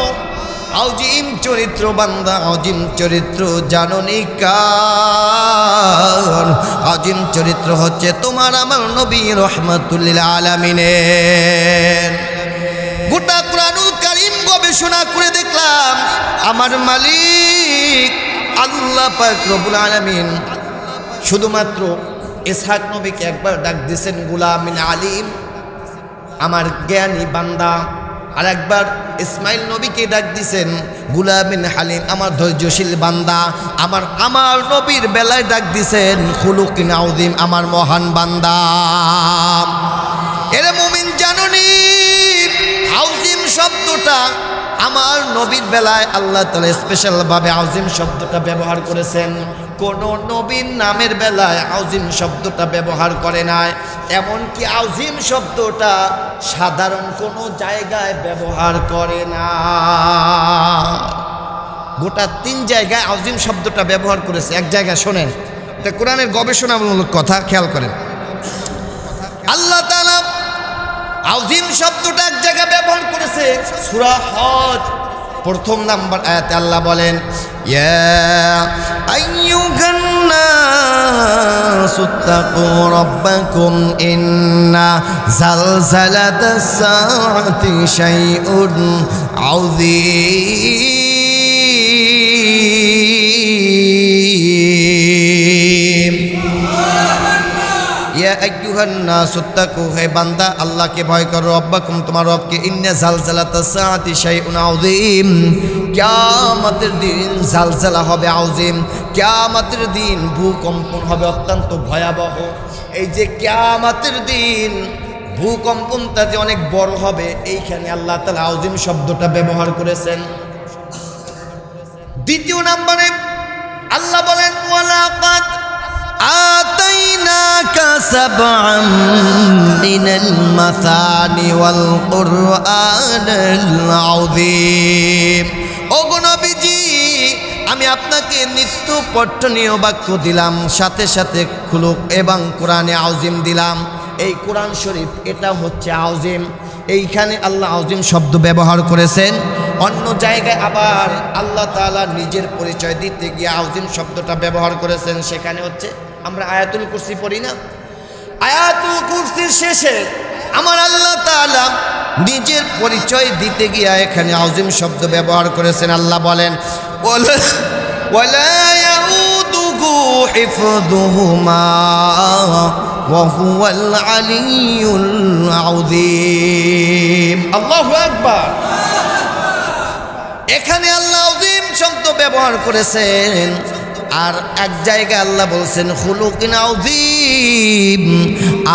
আযীম চরিত্র, বান্দা আযীম চরিত্র জাননি কার? আযীম চরিত্র হচ্ছে তোমার আমার নবী রাহমাতুল লিল আলামিনের। গোটা কুরআনুল কারীম গবেষণা করে দেখলাম আমার মালিক আল্লাহ পাক রব্বুল আলামিন শুধুমাত্র ইসহাক নবীকে একবার ডাক দিয়েছেন গুলামিন আলিম, আমার জ্ঞানী বান্দা। আর একবার ইসমাইল নবীকে ডাক দিয়েছেন গুলামিন হালিম, আমার ধৈর্যশীল বান্দা। আমার নবীর বেলায় ডাক দিয়েছেন খুলুকিন আযীম, আমার মহান বান্দা। এরে মুমিন জানুনি, আযীম শব্দটা আমার নবীর বেলায় আল্লাহ তাআলা স্পেশাল ভাবে আযীম শব্দটা ব্যবহার করেছেন। কোন নবীর নামের বেলায় আযীম শব্দটা ব্যবহার করে নাই। এমনকি আযীম শব্দটা সাধারণ কোনো জায়গায় ব্যবহার করে না। গোটা 3 জায়গায় আযীম শব্দটা ব্যবহার করেছে। এক জায়গায় শোনেন, এটা কোরআনের গবেষণামূলক কথা, খেয়াল করেন। আল্লাহ তাআলা আযীম শব্দটা এক জায়গায় ব্যবহার করেছে সূরা হজ 1 নম্বর আয়াতে। আল্লাহ বলেন ইয়া আইয়ুহান নাসু তাকু রাব্বাকুম ইন্না জালজালাতাস সাআতি শাইউন আযীম। ইয়া আইয়ুহান নাসু তাকু, হে বান্দা আল্লাহকে ভয় করো, রব্বাকুম তোমার রবকে, ইন্না জালজালাতাস সাআতি শাইউন আযীম, কিয়ামতের দিন জালজালা হবে আযীম, কিয়ামতের দিন ভূকম্পন হবে অত্যন্ত ভয়াবহ। এই যে কিয়ামতের দিন ভূকম্পনটা যে অনেক বড় হবে, এইখানে আল্লাহ তাআলা আযীম শব্দটা ব্যবহার করেছেন। দ্বিতীয় নম্বরে আল্লাহ বলেন ওয়ালাকাদ আতাইনাকা সাবআম মিনাল মাসানি ওয়াল কুরআনিল আযীম। ওগো নবীজি, আমি আপনাকে নিত্য পঠনীয় বাক্য দিলাম, সাথে সাথে খুলুক এবং কোরআনে আউজিম দিলাম। এই কোরআন শরীফ এটা হচ্ছে আউজিম। এইখানে আল্লাহ আউজিম শব্দ ব্যবহার করেছেন। অন্য জায়গায় আবার আল্লাহ তাআলা নিজের পরিচয় দিতে গিয়ে আউজিম শব্দটা ব্যবহার করেছেন। সেখানে হচ্ছে আমরা আয়াতুল কুরসি পড়ি না, আয়াতুল কুরসির শেষে আমার আল্লাহ তাআলা নিজের পরিচয় দিতে গিয়ে এখানে আউজিম শব্দ ব্যবহার করেছেন। আল্লাহ বলেন ওয়ালা ইয়াউদুহু হিফযুহুমা ওয়া হুয়াল আলিয়্যুল আযীম। আল্লাহু আকবার। এখানে আল্লাহ আযীম শব্দ ব্যবহার করেছেন। আর এক জায়গায় আল্লাহ বলছেন খুলুকিন আযীম,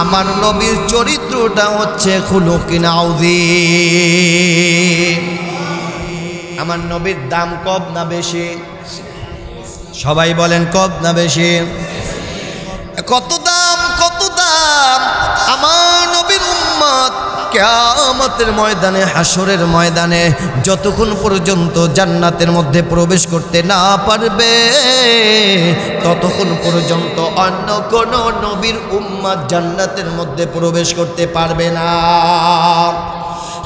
আমার নবীর চরিত্রটা হচ্ছে খুলুকিন আযীম। আমার নবীর দাম কম না বেশি? সবাই বলেন কম না বেশি? কত দাম, কত দাম! আমার নবীর উম্মত কিয়ামতের ময়দানে, হাসরের ময়দানে যতক্ষণ পর্যন্ত জান্নাতের মধ্যে প্রবেশ করতে না পারবে ততক্ষণ পর্যন্ত অন্য কোন নবীর উম্মত জান্নাতের মধ্যে প্রবেশ করতে পারবে না।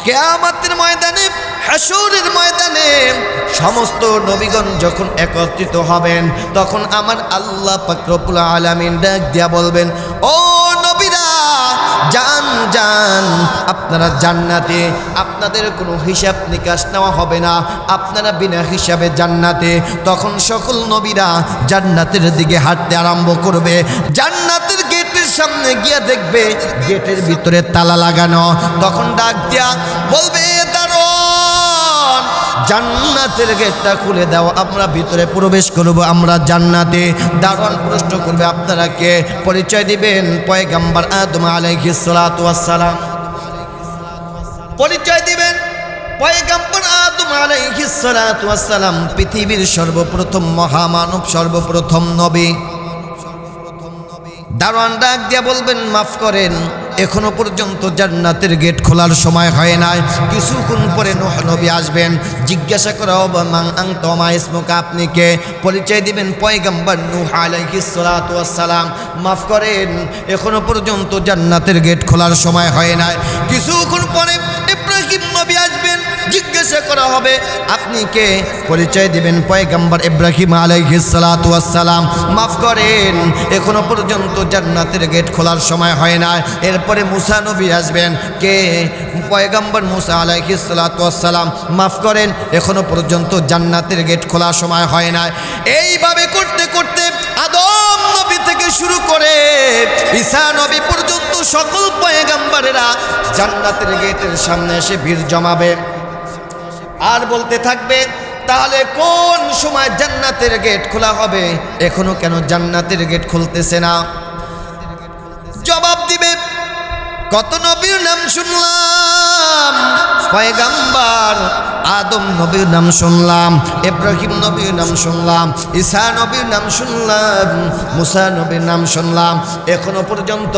কিয়ামতের ময়দানে, হাসরের ময়দানে সমস্ত নবীগণ যখন একত্রিত হবেন তখন আমার আল্লাহ পাক রব্বুল আলামিন ডাক দিয়া বলবেন, ও নবীরা যান যান, আপনারা জান্নাতে, আপনাদের কোনো হিসাব নিকাশ নেওয়া হবে না, আপনারা বিনা হিসাবে জান্নাতে। তখন সকল নবীরা জান্নাতের দিকে হাঁটতে আরম্ভ করবে। জান্নাতের গেটের সামনে গিয়ে দেখবে গেটের ভিতরে তালা লাগানো। তখন ডাক দিয়া বলবে, দারোয়ান জান্নাতের গেটটা খুলে দাও, আমরা ভিতরে প্রবেশ করব, আমরা জান্নাতে। দারোয়ান প্রশ্ন করবে, আপনারা কে? পরিচয় দিবেন পয়গম্বর আদম আলাইহিস সালাতু ওয়াস সালাম। পরিচয় দিবেন পয়গম্বর আদম আলাইহিস সালাতু ওয়াস সালাম, পৃথিবীর সর্বপ্রথম মহামানব, সর্বপ্রথম নবী। দারোয়ান ডাক দিয়া বলবেন, মাফ করেন, এখনো পর্যন্ত জান্নাতের গেট খোলার সময় হয় নাই, কিছুক্ষণ পরে নূহ নবী আসবেন। জিজ্ঞাসা করা হবে, মান আনতা ওয়া মা ইসমুকা, আপনি কে? পরিচয় দিবেন পয়গম্বর নূহ আলাইহিস সালাতু ওয়াস সালাম। মাফ করেন, এখনো পর্যন্ত জান্নাতের গেট খোলার সময় হয় নাই, কিছুক্ষণ পরে ইব্রাহিম নবী আসবেন। জিজ্ঞাসা করা হবে, আপনি কে? পরিচয় দিবেন পয়গম্বর ইব্রাহিম আলাইহিস সালাতু ওয়াস সালাম। মাফ করেন, এখনো পর্যন্ত জান্নাতের গেট খোলার সময় হয় না। এরপরে মুসা নবী আসবেন। কে? পয়গম্বর মুসা আলাইহিস সালাতু ওয়াস সালাম। মাফ করেন, এখনো পর্যন্ত জান্নাতের গেট খোলার সময় হয় না। এইভাবে করতে করতে আদম নবী থেকে শুরু করে ঈসা নবী পর্যন্ত সকল পয়গম্বরেরা জান্নাতের গেটের সামনে এসে ভিড় জমাবে আর বলতে থাকবে, তাহলে কোন সময় জান্নাতের গেট খোলা হবে? এখনো কেন জান্নাতের গেট খুলতেছে না? জবাব দিবে, কত নবীর নাম শুনলাম, পয়গম্বর আদম নবীর নাম শুনলাম, ইব্রাহিম নবীর নাম শুনলাম, ঈসা নবীর নাম শুনলাম, মুসা নবীর নাম শুনলাম, এখনো পর্যন্ত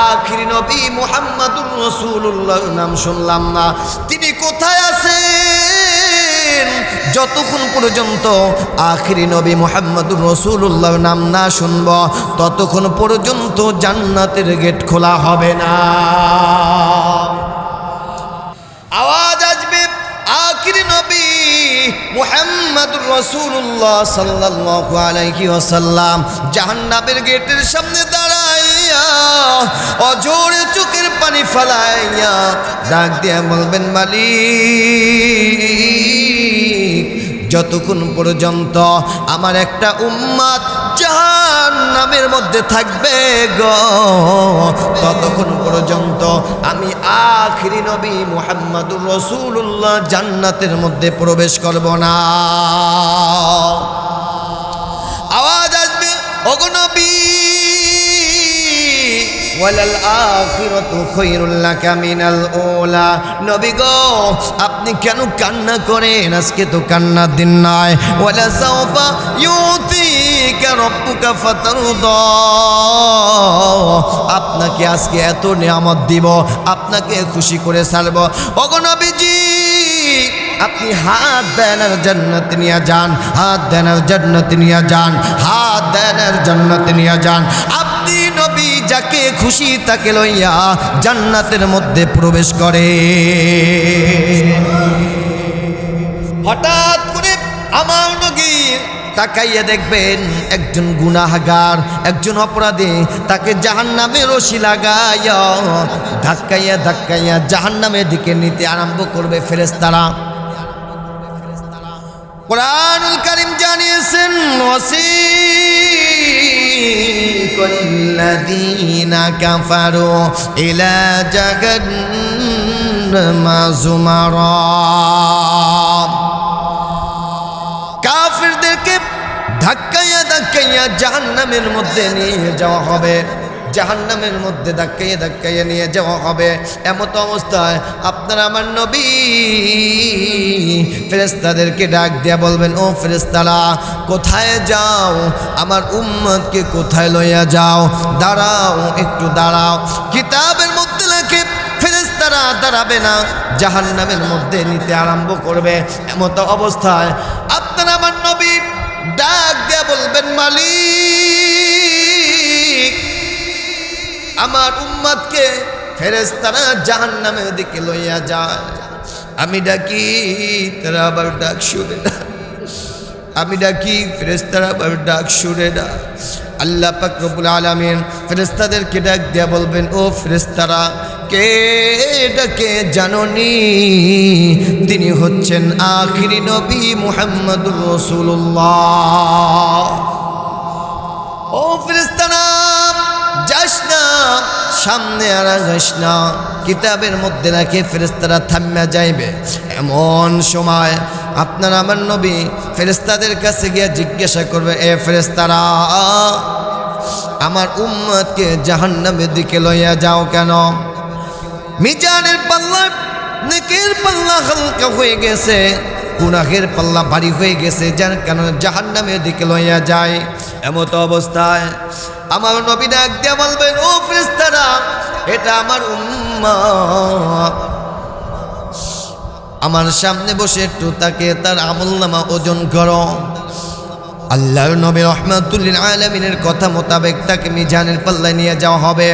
আখিরি নবী মুহাম্মদুর রাসূলুল্লাহর নাম শুনলাম না। তিনি কোথায় আছেন? যতক্ষণ পর্যন্ত আখিরি নবী মুহাম্মদুর রাসূলুল্লাহর নাম না শুনব ততক্ষণ পর্যন্ত জান্নাতের গেট খোলা হবে না। আওয়াজ আসবে, আখিরি নবী মুহাম্মদুর রাসূলুল্লাহ সাল্লাল্লাহু আলাইহি ওয়াসাল্লাম জাহান্নামের গেটের সামনে দাঁড়াইয়া অঝোরে চোখের পানি ফেলাইয়া ডাক দিয়া বলবেন, মালিক, যতক্ষণ পর্যন্ত আমার একটা উম্মত জাহান্নামের মধ্যে থাকবে গো ততক্ষণ পর্যন্ত আমি আখিরি নবী মুহাম্মদুর রাসূলুল্লাহ জান্নাতের মধ্যে প্রবেশ করব না। আওয়াজ আসবে, ওগো নবী, ওয়ালাল আখিরাতু খায়রুল লাকা মিনাল উলা। নবী গো, আপনি কেন কান্না করেন? আজকে তো কান্নার দিন নয়। ওয়ালা সাওফা ইউতিকা রাব্বুকা ফাতারদা, আপনাকে আজকে এত নিয়ামত দিব, আপনাকে খুশি করে ছাড়ব। ওগো নবীজি, আপনি হাত দেন আর জান্নাতে নিয়ে যান, হাত দেন আর জান্নাতে নিয়ে যান, হাত দেন আর জান্নাতে নিয়ে যান। আপনি নবী যাকে খুশি তাকে লইয়া জান্নাতের মধ্যে প্রবেশ করে। হঠাৎ করে আমার নবী তাকাইয়া দেখবেন একজন গুনাহগার, একজন অপরাধী, তাকে জাহান্নামে রশি লাগাইয়া ধাক্কাইয়া ধাক্কাইয়া জাহান্নামের দিকে নিতে আরম্ভ করবে ফেরেশতারা। কুরআনুল কারীম জানিয়েছেন ওয়াসিকাল্লাযীনা কাফারু ইলা জাহান্নামা যুমারা। কাফিরদেরকে ধাক্কাইয়া ধাক্কাইয়া জাহান্নামের মধ্যে নিয়ে যাওয়া হবে, জাহান্নামের মধ্যে ধাক্কাইয়া ধাক্কাইয়া নিয়ে যাওয়া হবে। এমত অবস্থায় আপনারা আমার নবী ফেরেশতাদেরকে ডাক দিয়া বলবেন, ও ফেরেশতারা কোথায় যাও, আমার উম্মতকে কোথায় লইয়া যাও, দাঁড়াও একটু দাঁড়াও। কিতাবের মধ্যে লেখে ফেরেশতারা দাঁড়াবে না, জাহান্নামের মধ্যে নিতে আরম্ভ করবে। এমত অবস্থায় আপনারা আমার নবী ডাক দিয়া বলবেন, মালিক আমার উম্মতকে ফেরেশতারা জাহান্নামের দিকে লইয়া যায়। আমি ডাকি তারা আবার ডাক শুনে না, আমি ডাকি ফেরেশতারা আবার ডাক শুনে না। আল্লাহ পাক রব্বুল আলামিন ফেরেশতাদেরকে ডাক দিয়া বলবেন, ও ফেরেশতারা কে ডাকে জানোনি? তিনি হচ্ছেন আখিরি নবী মুহাম্মদুর রাসূলুল্লাহ। ও ফেরেশতারা যাস না, সামনে আর যাস না। কিতাবের মধ্যে রাখে ফেরেশতারা থামিয়া যাইবে। এমন সময় আপনারা আমার নবী ফেরেশতাদের কাছে গিয়ে জিজ্ঞাসা করবে, এ ফেরেশতারা আমার উম্মতকে জাহান্নামের দিকে লইয়া যাও কেন? মিজানের পাল্লা নেকের পাল্লা হালকা হয়ে গেছে, গুনাহের পাল্লা ভারী হয়ে গেছে, যার কারণে জাহান্নামের দিকে লইয়া যায়। এমত অবস্থায় আমার নবী ডাক দিয়া বলবেন, ও ফেরেশতারা এটা আমার উম্মত, আমার সামনে বসে একটু তাকে তার আমলনামা ওজন করো। আল্লাহর নবী রাহমাতুল লিল আলামিনের কথা মোতাবেক তাকে মিজানের পাল্লায় নিয়ে যাওয়া হবে।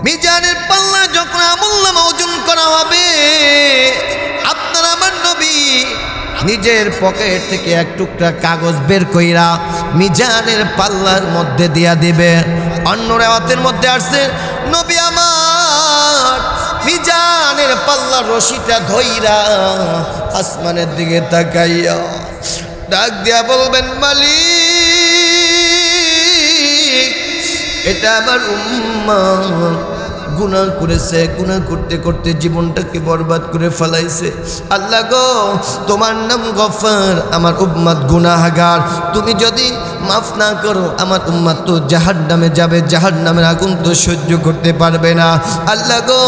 মিজানের পাল্লায় যখন আমলনামা ওজন করা হবে, আপনার আমার নবী নিজের পকেট থেকে এক টুকরা কাগজ বের কইরা মিজানের পাল্লার মধ্যে দিয়া দিবে। অন্য রেওয়াতের মধ্যে আসছে নবী আমার মিজানের পাল্লার রশিটা ধইরা আসমানের দিকে তাকাইয়া ডাক দিয়া বলবেন, মালিক এটা আমার উম্মত গুনাহ করেছে, গুনাহ করতে করতে জীবনটাকে বরবাদ করে ফেলাইছে। আল্লাহ গো তোমার নাম গফার, আমার উম্মত গুনাহগার, তুমি যদি মাফ না করো আমার উম্মত তো জাহান্নামে যাবে, জাহান্নামের আগুন তো সহ্য করতে পারবে না। আল্লাহ গো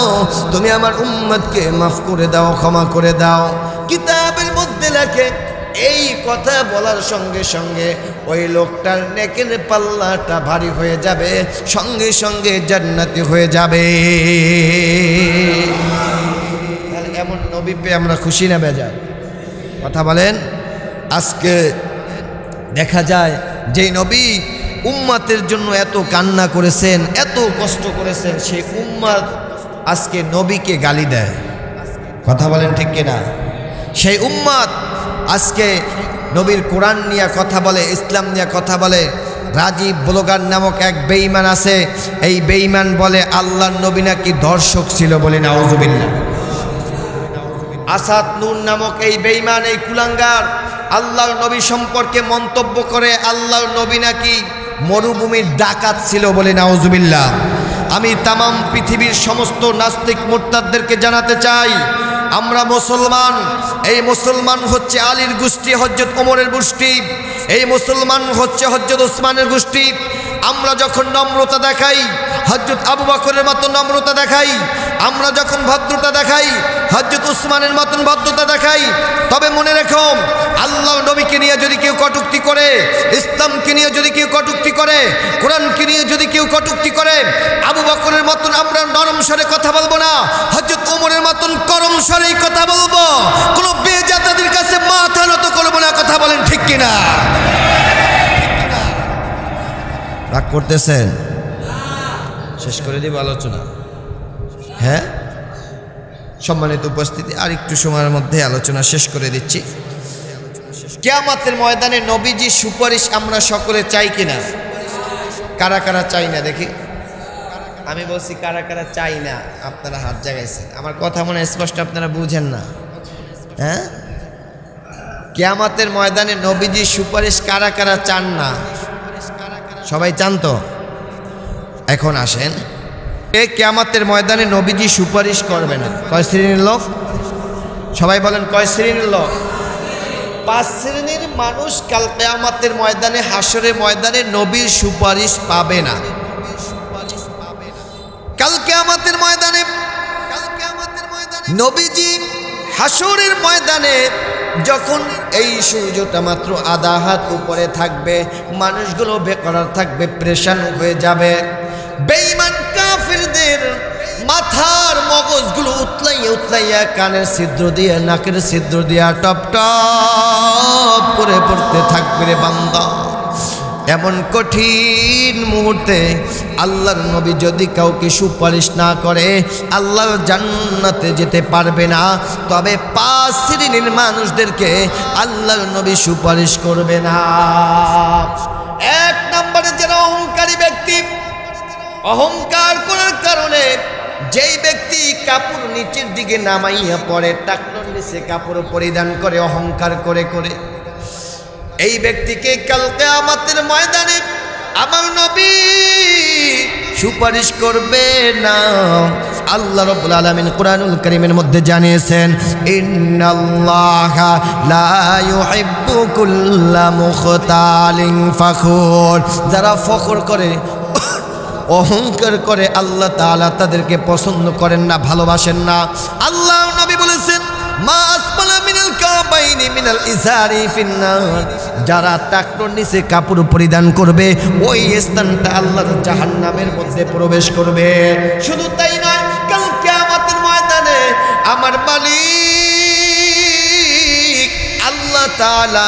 তুমি আমার উম্মতকে মাফ করে দাও, ক্ষমা করে দাও। কিতাবের মধ্যে লেখে এই কথা বলার সঙ্গে সঙ্গে ওই লোকটার নেকের পাল্লাটা ভারী হয়ে যাবে, সঙ্গে সঙ্গে জান্নাতি হয়ে যাবে। তাহলে এমন নবী পেয়ে আমরা খুশি না বেজার? কথা বলেন। আজকে দেখা যায় যেই নবী উম্মতের জন্য এত কান্না করেছেন, এত কষ্ট করেছেন, সেই উম্মত আজকে নবীকে গালি দেয়। কথা বলেন ঠিক কিনা? সেই উম্মত আজকে নবীর কোরআন নিয়ে কথা বলে, ইসলাম নিয়ে কথা বলে। রাজীব ব্লগার নামক এক বেঈমান আছে, এই বেঈমান বলে আল্লাহর নবী নাকি ধর্ষক ছিল, বলে নাউজুবিল্লাহ। আসাদ নূর নামক এই বেঈমান, এই কুলাঙ্গার আল্লাহর নবী সম্পর্কে মন্তব্য করে আল্লাহর নবী নাকি মরুভূমির ডাকাত ছিল, বলে নাউজুবিল্লাহ। আমি তামাম পৃথিবীর সমস্ত নাস্তিক মুরতাদদেরকে জানাতে চাই, আমরা মুসলমান। এই মুসলমান হচ্ছে আলীর গোষ্ঠী, হযরত ওমরের গোষ্ঠী। এই মুসলমান হচ্ছে হযরত ওসমানের গোষ্ঠী। আমরা যখন নম্রতা দেখাই, হযরত আবু বকরের মতো নম্রতা দেখাই, আমরা যখন ভদ্রতা দেখাই, হযরত ওসমানের মতন ভদ্রতা দেখাই, তবে মনে রেখো আল্লাহর নবীকে নিয়ে যদি কেউ কটূক্তি করে, ইসলামকে নিয়ে যদি কেউ কটূক্তি করে, কোরআনকে নিয়ে যদি কেউ কটূক্তি করে, আবু বকরের মতন আমরা নরম স্বরে কথা বলবো না, হযরত ওমরের মতন করম স্বরেই কথা বলবো। কোনো করতেছেন? শেষ করে দিব আলোচনা। হ্যাঁ, সম্মানিত উপস্থিতি, আর একটু সময়ের মধ্যে আলোচনা শেষ করে দিচ্ছি। কিয়ামতের ময়দানে নবীজির সুপারিশ আমরা সকলে চাই কিনা? কারা কারা চাই না দেখি? আমি বলছি কারা কারা চাই না, আপনারা হাত জাগাইছেন। আমার কথা মনে স্পষ্ট আপনারা বুঝেন না? হ্যাঁ, কিয়ামতের ময়দানে নবীজির সুপারিশ কারা কারা চান না? সবাই চান তো? এখন আসেন, কিয়ামতের ময়দানে নবীজি সুপারিশ করবে না। কয় শ্রেণীর লোক? সবাই বলেন কয় শ্রেণীর লোক? 5 শ্রেণীর মানুষ কাল কিয়ামতের ময়দানে, হাসরের ময়দানে নবীর সুপারিশ পাবে না। কাল কিয়ামতের ময়দানে নবীজি হাসরের ময়দানে যখন এই সূর্যটা মাত্র আধা হাত উপরে থাকবে, মানুষগুলো বেকরার থাকবে, প্রেশান হয়ে যাবে। বেঈমান কাফিরদের মাথার মগজগুলো উতলাইয়া উতলাইয়া কানের ছিদ্র দিয়ে, নাকের ছিদ্র দিয়া টপ টপ করে পড়তে থাকবে রে বান্দা। এমন কঠিন মুহূর্তে আল্লাহর নবী যদি কাউকে সুপারিশ না করে, আল্লাহর জান্নাতে যেতে পারবে না। তবে 5 শ্রেণীর মানুষদেরকে আল্লাহর নবী সুপারিশ করবে না। 1 নম্বরে যারা অহংকারী ব্যক্তি, অহংকার করার কারণে যেই ব্যক্তি কাপড় নিচের দিকে নামাইয়া পড়ে, টাকনোর নিচে কাপড় পরিধান করে অহংকার করে করে, এই ব্যক্তিকে কাল কিয়ামতের ময়দানে আমার নবী সুপারিশ করবে না। আল্লাহ রাব্বুল আলামিন কুরআনুল কারীমের মধ্যে জানিয়েছেন, ইন্নাল্লাহা লা ইউহিব্বু কুল্লা মুখতালিন ফাখুর। যারা ফখর করে, অহংকার করে, আল্লাহ তাআলা তাদেরকে পছন্দ করেন না, ভালোবাসেন না। আল্লাহ নবী বলেছেন, মা আসফালা মিনাল কাবাইনি মিনাল ইজারি ফিন্নার। যারা টাকনোর নিচে কাপড় পরিধান করবে, ওই স্থানটা আল্লাহর জাহান্নামের মধ্যে প্রবেশ করবে। শুধু তাই নয়, কাল কিয়ামতের ময়দানে আমার মালিক আল্লাহ তাআলা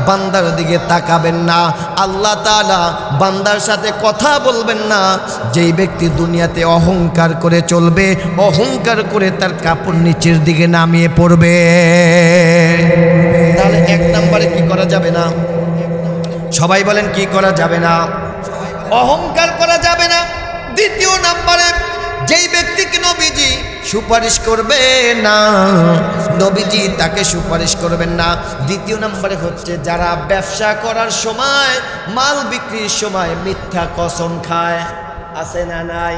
বান্দার দিকে তাকাবেন না। আল্লাহ তাআলা বান্দার সাথে কথা বলবেন না। যেই ব্যক্তি দুনিয়াতে অহংকার করে চলবে, অহংকার করে তার কাপড় নিচের দিকে নামিয়ে পড়বে। তাহলে 1 নম্বরে কি করা যাবে না? সবাই বলেন কি করা যাবে না? অহংকার করা যাবে না। 2 নম্বরে যেই ব্যক্তিকে নবীজি সুপারিশ করবে না, নবীজি তাকে সুপারিশ করবেন না। 2 নম্বরে হচ্ছে যারা ব্যবসা করার সময়, মাল বিক্রির সময় মিথ্যা কসম খায়। আছে না নাই?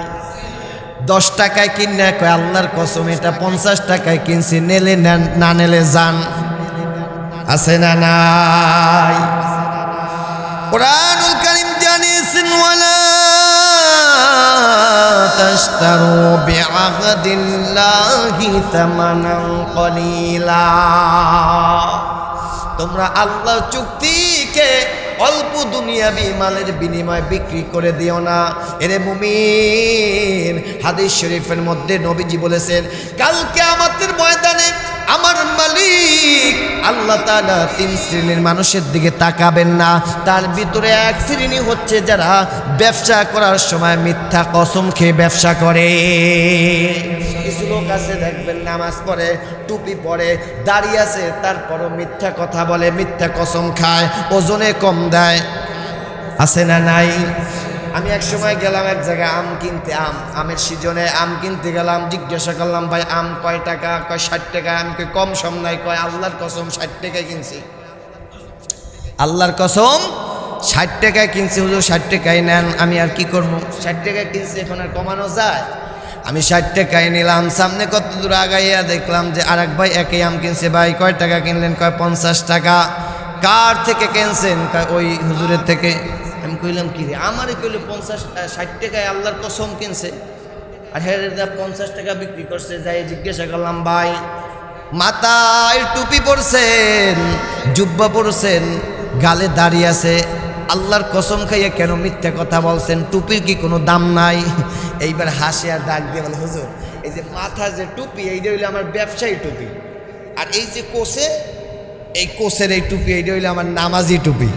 10 টাকায় কিনে কয় আল্লাহর কসম এটা 50 টাকায় কিনছি, নেলে নেন, না নেলে যান। আছে না নাই? কুরআনুল কারীম জানিয়েছেন, ওয়ালা তাশতারু বিআহদিল্লাহি তামানান কলিলা। তোমরা আল্লাহর চুক্তিকে অল্প দুনিয়াবি মালের বিনিময়ে বিক্রি করে দিও না। এরে মুমিন, হাদিস শরীফের মধ্যে নবীজি বলেছেন, কাল কিয়ামতের ময়দানে আমার মালিক আল্লাহ তাআলা 3 শ্রেণীর মানুষের দিকে তাকাবেন না। তার ভিতরে 1 শ্রেণী হচ্ছে যারা ব্যবসা করার সময় মিথ্যা কসম খেয়ে ব্যবসা করে। কিছু লোক আছে দেখবেন, নামাজ পড়ে, টুপি পরে, দাড়ি আছে, তারপরও মিথ্যা কথা বলে, মিথ্যা কসম খায়, ওজনে কম দেয়। আছে না নাই? আমি এক সময় গেলাম এক জায়গায় আম কিনতে, আমের সিজনে আম কিনতে গেলাম। জিজ্ঞাসা করলাম, ভাই আম কয় টাকা? কয় 60 টাকা। আমি কম সম নাই। কয় আল্লাহর কসম 60 টাকায় কিনছি। আল্লাহর কসম 60 টাকায় কিনছি হুজুর, 60 টাকায় নেন। আমি আর কি করবো, 60 টাকায় কিনছি, এখন আর কমানো যায়? আমি 60 টাকায় নিলাম। সামনে কত দূর আগাইয়া দেখলাম যে আরেক ভাই একই আম কিনছে। ভাই কয় টাকা কিনলেন? কয় 50 টাকা। কার থেকে কিনছেন? কয় ওই হুজুরের থেকে। আমি কইলাম কি রে, আমারই কইলে 60 টাকায় আল্লাহর কসম কিনছে, আর হ্যাঁ 50 টাকা বিক্রি করছে। যাই জিজ্ঞাসা করলাম, ভাই মাথায় টুপি পরছেন, জুব্বা পরছেন, গালে দাড়ি আছে, আল্লাহর কসম খাইয়া কেন মিথ্যা কথা বলছেন? টুপির কি কোনো দাম নাই? এইবার হাসি আর ডাক দিয়ে বলে, হুজুর এই যে মাথা যে টুপি, এইটা হইলে আমার ব্যবসায়ী টুপি, আর এই যে কোষে, এই কোষের এই টুপি, এইটা হইলে আমার নামাজি টুপি।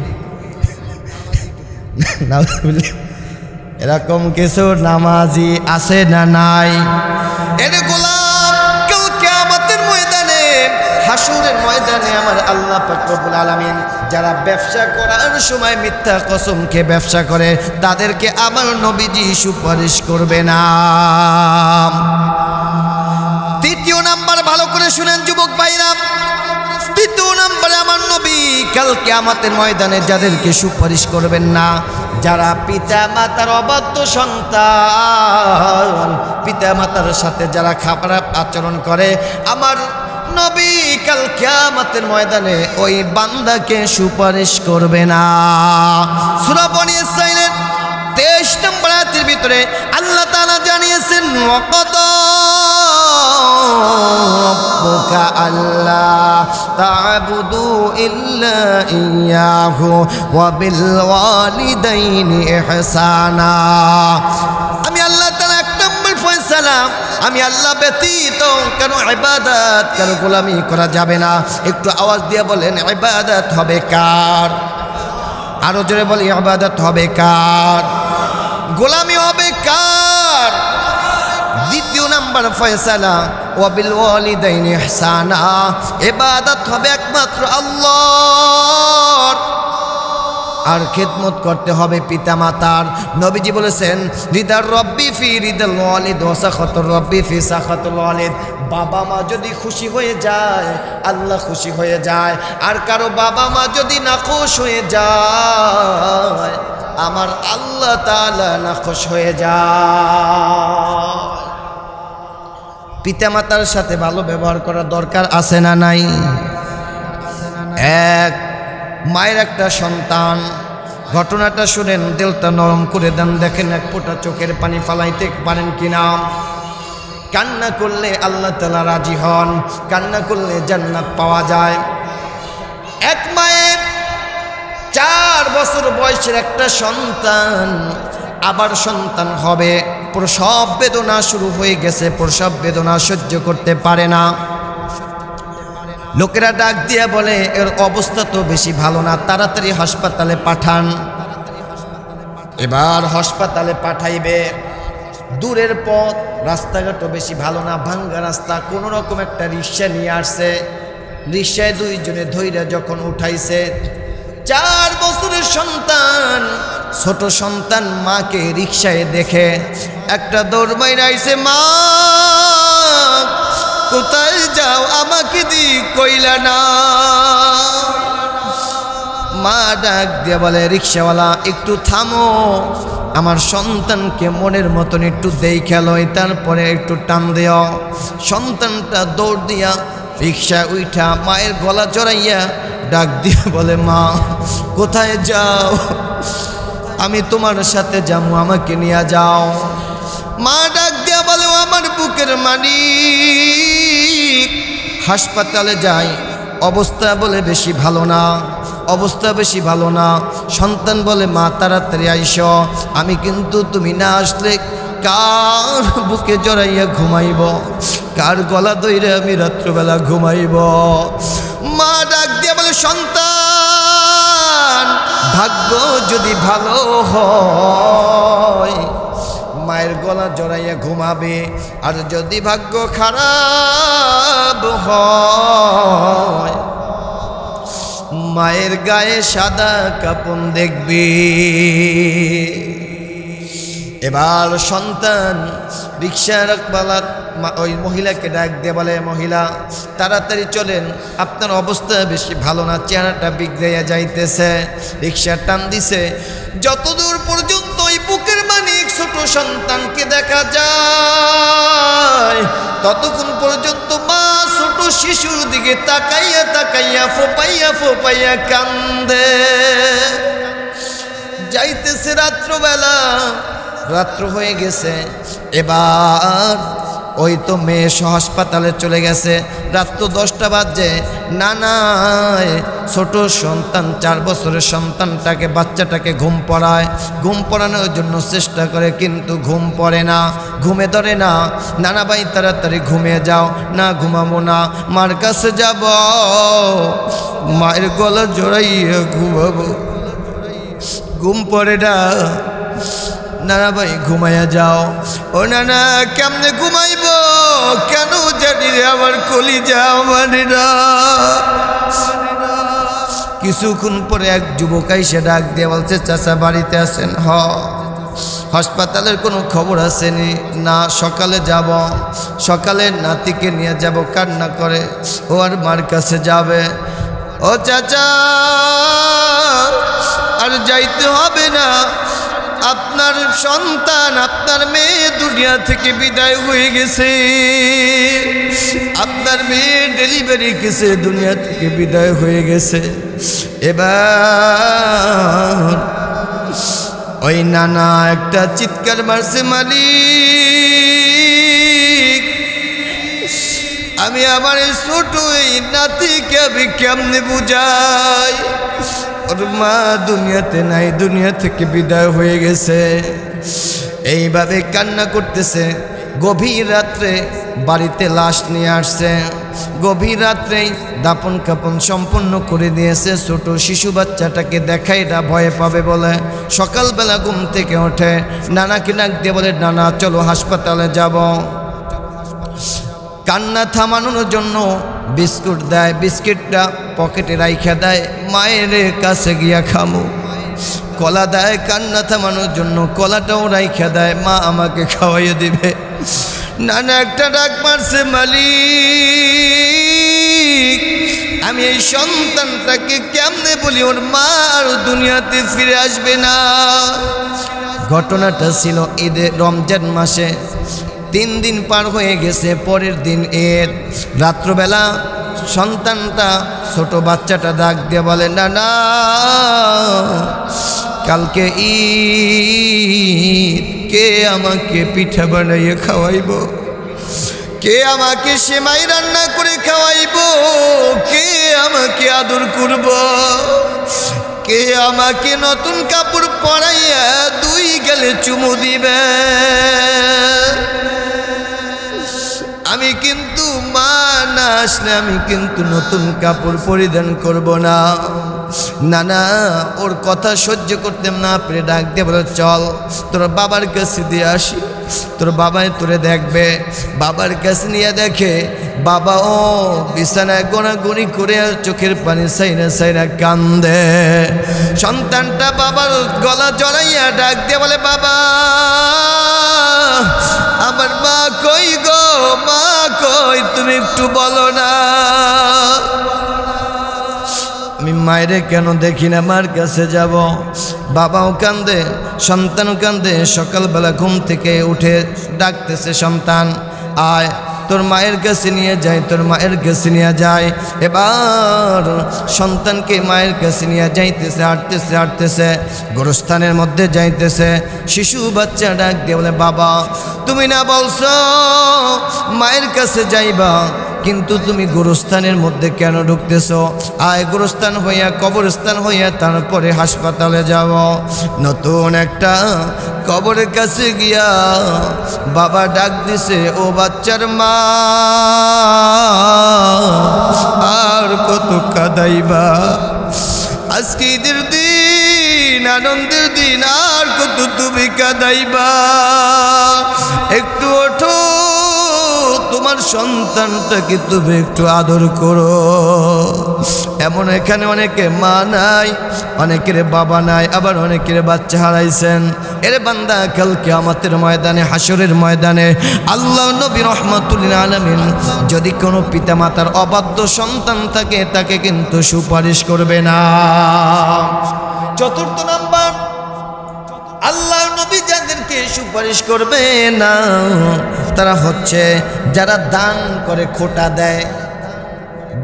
এরকম কিছু নামাজি আছে না নাই? এর গোলাম কাল কিয়ামতের ময়দানে, হাসুরের ময়দানে আমার আল্লাহ পাক রব্বুল আলামিন যারা ব্যবসা করার সময় মিথ্যা কসম খেয়ে ব্যবসা করে তাদেরকে আমার নবীজি সুপারিশ করবে না। তৃতীয় নাম্বার, ভালো করে শুনেন যুবক ভাইরা, তৃতীয় নাম্বারে আমার নবী কাল কিয়ামতের ময়দানে যাদেরকে সুপারিশ করবেন না, যারা পিতা মাতার অবাধ্য সন্তান, পিতা মাতার সাথে যারা খারাপ আচরণ করে, আমার নবী কাল কিয়ামতের ময়দানে ওই বান্দাকে সুপারিশ করবে না। সূরা বনী ইসরাঈলের 23 নম্বর আয়াতের ভিতরে আল্লাহ তাআলা জানিয়েছেন, ওয়াকাদা রাব্বুকা আল্লা তা'বুদু ইল্লা ইয়্যাহু ওয়া বিল ওয়ালিদাইনি ইহসানা। আমি আল্লাহ তাআলা এক নম্বর ফয়সালা, আমি আল্লাহ ব্যতীত কারো ইবাদত, কারো গোলামি করা যাবে না। একটু আওয়াজ দিয়ে বলেন, ইবাদত হবে কার? আরো জোরে বলি, ইবাদত হবে কার? গোলামি হবে কার? দ্বিতীয় নাম্বার ফয়সালা, ওয়া বিল ওয়ালিদাইনি ইহসানা, ইবাদত হবে একমাত্র আল্লাহর, আর খেদমত করতে হবে পিতা মাতার। নবীজি বলেছেন, রিদার রব্বি ফি রিদাল ওয়ালিদ ওয়া সাখাতুর রব্বি ফি সাখাতুল ওয়ালিদ। বাবা মা যদি খুশি হয়ে যায় আল্লাহ খুশি হয়ে যায়, আর কারো বাবা মা যদি নাখুশ হয়ে যায় আমার আল্লাহ তাআলা নাখুশ হয়ে যায়। পিতা মাতার সাথে ভালো ব্যবহার করা দরকার আছে না নাই? এক মায়ের একটা সন্তান, ঘটনাটা শুনেন, দিলটা নরম করে দেন, দেখেন এক ফোঁটা চোখের পানি ফালাইতে পারেন কিনা। কান্না করলে আল্লাহ তাআলা রাজি হন, কান্না করলে জান্নাত পাওয়া যায়। এক মায়ের 4 বছর বয়সের একটা সন্তান, আবার সন্তান হবে, প্রসব বেদনা শুরু হয়ে গেছে, প্রসব বেদনা সহ্য করতে পারে না। লোকেরা ডাক দিয়ে বলে, এর অবস্থা তো বেশি ভালো না, তাড়াতাড়ি হাসপাতালে পাঠান। এবার হাসপাতালে পাঠাইবে, দূরের পথ, রাস্তাঘাটও বেশি ভালো না, ভাঙ্গা রাস্তা। কোনো রকম একটা রিক্সা নিয়ে আসছে, রিক্সায় 2 জনে ধইরা যখন উঠাইছে, 4 বছরের সন্তান, ছোট সন্তান মাকে রিক্সায় দেখে একটা দৌড় মাইরা আইছে, মা কোথায় যাও, আমাকে দি কইলা না। মা ডাক দিয়ে বলে, রিক্সাওয়ালা একটু থামো, আমার সন্তানকে মনের মতন একটু দেইখা লই, তারপরে একটু টান দিও। সন্তানটা দৌড় দিয়া রিক্সা উঠা মায়ের গলা জড়াইয়া ডাক দিয়ে বলে, মা কোথায় যাও, আমি তোমার সাথে যাবো, আমাকে নিয়ে যাও। মা ডাক দিয়া বলে, আমার বুকের মালিক, হাসপাতালে যাই, অবস্থা বলে বেশি ভালো না, অবস্থা বেশি ভালো না। সন্তান বলে, মা তাড়াতাড়ি আইসো, আমি কিন্তু তুমি না আসলে কার বুকে জড়াইয়া ঘুমাইব, কার গলা ধইরে আমি রাত্রবেলা ঘুমাইব। মা ডাক দিয়ে বলে, সন্তান ভাগ্য যদি ভালো হয় মায়ের গলা জড়াইয়া ঘুমাবে, আর যদি ভাগ্য খারাপ হয় মায়ের গায়ে সাদা কাপন দেখবি। এবার সন্তান রিক্সাওয়ালা ওই মহিলাকে ডাক দিয়ে বলে, মহিলা তাড়াতাড়ি চলেন, আপনার অবস্থা বেশি ভালো না, চেহারাটা বিগড়াইয়া যাইতেছে। রিক্সা টান দিছে, যতদূর পর্যন্ত ওই বুকের মানিক ছোট সন্তানকে দেখা যায় ততক্ষণ পর্যন্ত মা ছোট শিশুর দিকে তাকাইয়া তাকাইয়া ফোপাইয়া ফোপাইয়া কান্দে। যাইতেছে রাত্রবেলা, রাত্র হয়ে গেছে। এবার ওই তো মেয়ে হাসপাতালে চলে গেছে, রাত 10টা বাজে। নানায় ছোট সন্তান 4 বছরের সন্তানটাকে, বাচ্চাটাকে ঘুম পড়ায়, ঘুম পড়ানোর জন্য চেষ্টা করে, কিন্তু ঘুম পড়ে না, ঘুমে ধরে না। নানা ভাই তাড়াতাড়ি ঘুমিয়ে যাও, না ঘুমাবো না, মার কাছে যাব, মায়ের গলা জড়াইয়া ঘুমাবো। ঘুম পড়ে না, নানা ভাই ঘুমাইয়া যাও। ও নানা কেমনে ঘুমাইব, কেন জানি রে আমার কলিজা আমানেরা। কিছুক্ষণ পরে এক যুবক এসে ডাক দিয়ে বলছে, চাচা বাড়িতে আছেন? হাসপাতালের কোনো খবর আসেনি? না, সকালে যাব, সকালে নাতিকে নিয়ে যাব। কান্না করে, ও আর মার কাছে যাবে। ও চাচা আর যাইতে হবে না, আপনার সন্তান, আপনার মেয়ে দুনিয়া থেকে বিদায় হয়ে গেছে। আপনার মেয়ে ডেলিভারি কেসে দুনিয়া থেকে বিদায় হয়ে গেছে। এবার ওই নানা একটা চিৎকার মারছে, মালিক আমি আমার ছোট এই নাতিকে আমি কেমনে বুঝাই, ওর মা দুনিয়াতে নাই, দুনিয়া থেকে বিদায় হয়ে গেছে। এইভাবে কান্না করতেছে। গভীর রাত্রে বাড়িতে লাশ নিয়ে আসছে, গভীর রাত্রেই দাপন কাপন সম্পন্ন করে দিয়েছে। ছোট শিশু বাচ্চাটাকে দেখাই না, ভয় পাবে বলে সকালবেলা ঘুম থেকে ওঠে, নানাকে ডাক দিয়ে বলে, নানা চলো হাসপাতালে যাব। কান্না থামানোর জন্য বিস্কুট দেয়, বিস্কিটটা পকেটে রাইখা দেয়, মায়ের কাছে গিয়া খামো। কলা দেয় কান্না থামানোর জন্য, কলাটাও রাইখা দেয়, মা আমাকে খাওয়াইয়ে দিবে। নানা একটা ডাক মারছে, মালিক আমি এই সন্তানটাকে কেমনে বলি ওর মা আর দুনিয়াতে ফিরে আসবে না। ঘটনাটা ছিল ঈদে রমজান মাসে। 3 দিন পার হয়ে গেছে, পরের দিন ঈদ। রাত্রবেলা সন্তানটা, ছোট বাচ্চাটা ডাক দিয়ে বলে, নানা কালকে ঈদ, কে আমাকে পিঠা বানাইয়ে খাওয়াইব, কে আমাকে সেমাই রান্না করে খাওয়াইব, কে আমাকে আদর করব, কে আমাকে নতুন কাপড় পরাইয়া 2 গালে চুমু দিবে। আমি কিন্তু মা না আসলে আমি কিন্তু নতুন কাপড় পরিধান করব না। নানা ওর কথা সহ্য করতাম না, পেরে ডাক দিয়ে বলে, চল তোর বাবার কাছে দিয়ে আসি, তোর বাবাই তোরে দেখবে। বাবার কাছে নিয়ে দেখে বাবা ও বিছানায় গোনাগুনি করে আর চোখের পানি সাইরা সাইরা কান্দে। সন্তানটা বাবার গলা জড়াইয়া ডাক দিয়ে বলে, বাবা আমার মা কই গো, মা কই, তুমি একটু বলো না। আমি মায়েরে কেন দেখি না, মার কাছে যাব। বাবাও কান্দে, সন্তানও কান্দে। সকালবেলা ঘুম থেকে উঠে ডাকতেছে, সন্তান আয় তোর মায়ের কাছে নিয়ে যায়, তোর মায়ের কাছে নিয়ে যায়। এবার সন্তানকে মায়ের কাছে নিয়ে যাইতেছে, হাঁটতেছে হাঁটতেছে, গোরস্থানের মধ্যে যাইতেছে। শিশু বাচ্চা ডাক দিয়ে বলে, বাবা তুমি না বলছো মায়ের কাছে যাইবা, কিন্তু তুমি গোরস্থানের মধ্যে কেন ঢুকতেছো? আয় গোরস্থান হইয়া, কবরস্থান হইয়া তারপরে হাসপাতালে যাব। নতুন একটা কবরের কাছে গিয়া বাবা ডাক দিছে, ও বাচ্চার মা আর কত কাঁদাইবা, আজকে ঈদের দিন, আনন্দের দিন, আর কত তুমি কাঁদাইবা, একটু ওঠো, তোমার সন্তানটাকে তুমি একটু আদর করো। এমন এখানে অনেকে মা নাই, অনেকের বাবা নাই, আবার অনেকের বাচ্চা হারাইছেন। এর বান্দা কাল কিয়ামতের ময়দানে, হাসরের ময়দানে আল্লাহ নবী রাহমাতুল লিল আলামিন যদি কোনো পিতামাতার অবাধ্য সন্তান থাকে, তাকে কিন্তু সুপারিশ করবে না। চতুর্থ নাম্বার, আল্লাহ নবী যাদেরকে সুপারিশ করবে না তারা হচ্ছে যারা দান করে খোটা দেয়।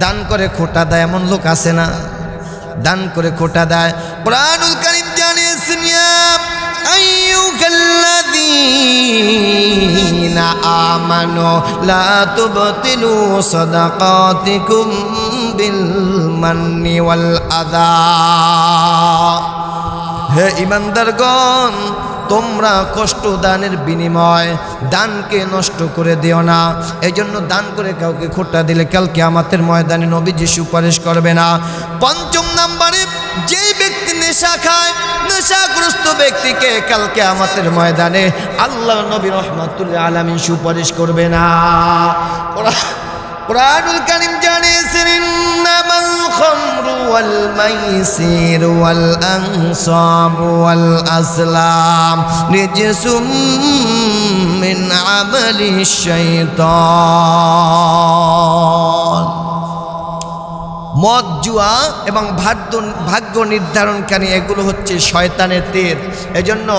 দান করে খোটা দেয়, এমন লোক আছে না? দান করে খোটা দেয়। কুরআনুল কারীম জানিয়েছেন, ইয়া আইয়ুহাল্লাযীনা আমানু লা তুবতিলু সাদাকাতিকুম বিল মান্নি ওয়াল আযা। হে ঈমানদারগণ, তোমরা কষ্ট দানের বিনিময় দানকে নষ্ট করে দিও না। এই জন্য দান করে কাউকে খোটা দিলে কাল কিয়ামতের ময়দানে নবীজি সুপারিশ করবে না। পঞ্চম নম্বরে, যেই ব্যক্তি নেশা খায়, নেশাগ্রস্ত ব্যক্তিকে কাল কিয়ামতের ময়দানে আল্লাহ নবী রাহমাতুল আলামিন সুপারিশ করবে না। কুরআনুল কারীম জানিয়েছেন, ইন্নামাল খামরু ওয়াল মাইসির ওয়াল আনসাবু ওয়াল আসলাম রিজসুম মিন আমালিশ শাইতান। মদ, জুয়া এবং ভাগ্য নির্ধারণকারী এগুলো হচ্ছে শয়তানের তীর। এজন্য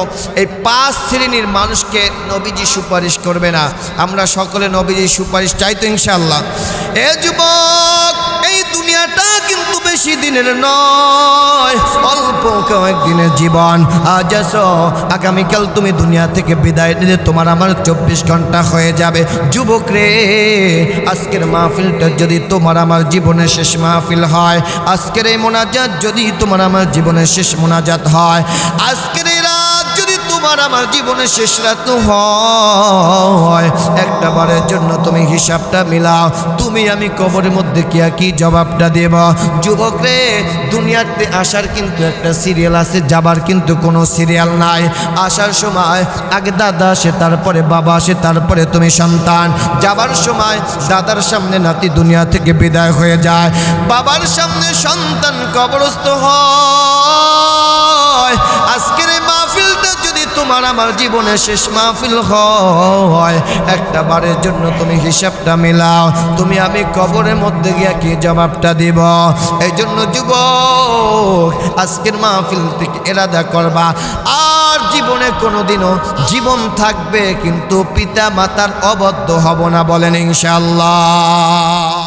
এই 5 শ্রেণীর মানুষকে নবীজি সুপারিশ করবে না। আমরা সকলে নবীজি সুপারিশ চাই তো ইনশাআল্লাহ। এ যুবক, এই দুনিয়াটা কিন্তু বেশি দিনের নয়, অল্প কয়েকদিনের জীবন। আজ আসো, আগামীকাল তুমি দুনিয়া থেকে বিদায় নিলে তোমার আমার 24 ঘন্টা হয়ে যাবে। যুবক রে, আজকের মাহফিলটা যদি তোমার আমার জীবনের শেষ মাহফিল হয়, আজকের এই মোনাজাত যদি তোমার আমার জীবনের শেষ মোনাজাত হয়, আজকের এই রাত যদি তোমার আমার জীবনের শেষ রাত হয়, একটা বারের জন্য তুমি হিসাবটা মিলাও, তুমি আমি কবরের মধ্যে কি জবাবটা দেব। যুবক রে, দুনিয়াতে আসার কিন্তু একটা সিরিয়াল আছে, যাবার কিন্তু কোনো সিরিয়াল নাই। আসার সময় আগে দাদা আসে, তারপরে বাবা আসে, তারপরে তুমি সন্তান। যাবার সময় দাদার সামনে নাতি দুনিয়া থেকে বিদায় হয়ে যায়, বাবার সামনে সন্তান কবরস্থ হয়। আজকের এই মাহফিলটা যদি তোমার আমার জীবনের শেষ মাহফিল হয়, একটা বারের জন্য তুমি হিসাবটা মিলাও, তুমি আমি কবরের মধ্যে গিয়ে কি জবাবটা দিব। এই জন্য যুবক, আজকের মাহফিল থেকে ইরাদা করবা, আর জীবনে কোনোদিনও জীবন থাকবে কিন্তু পিতা মাতার অবদ্ধ হব না। বলেন ইনশাআল্লাহ।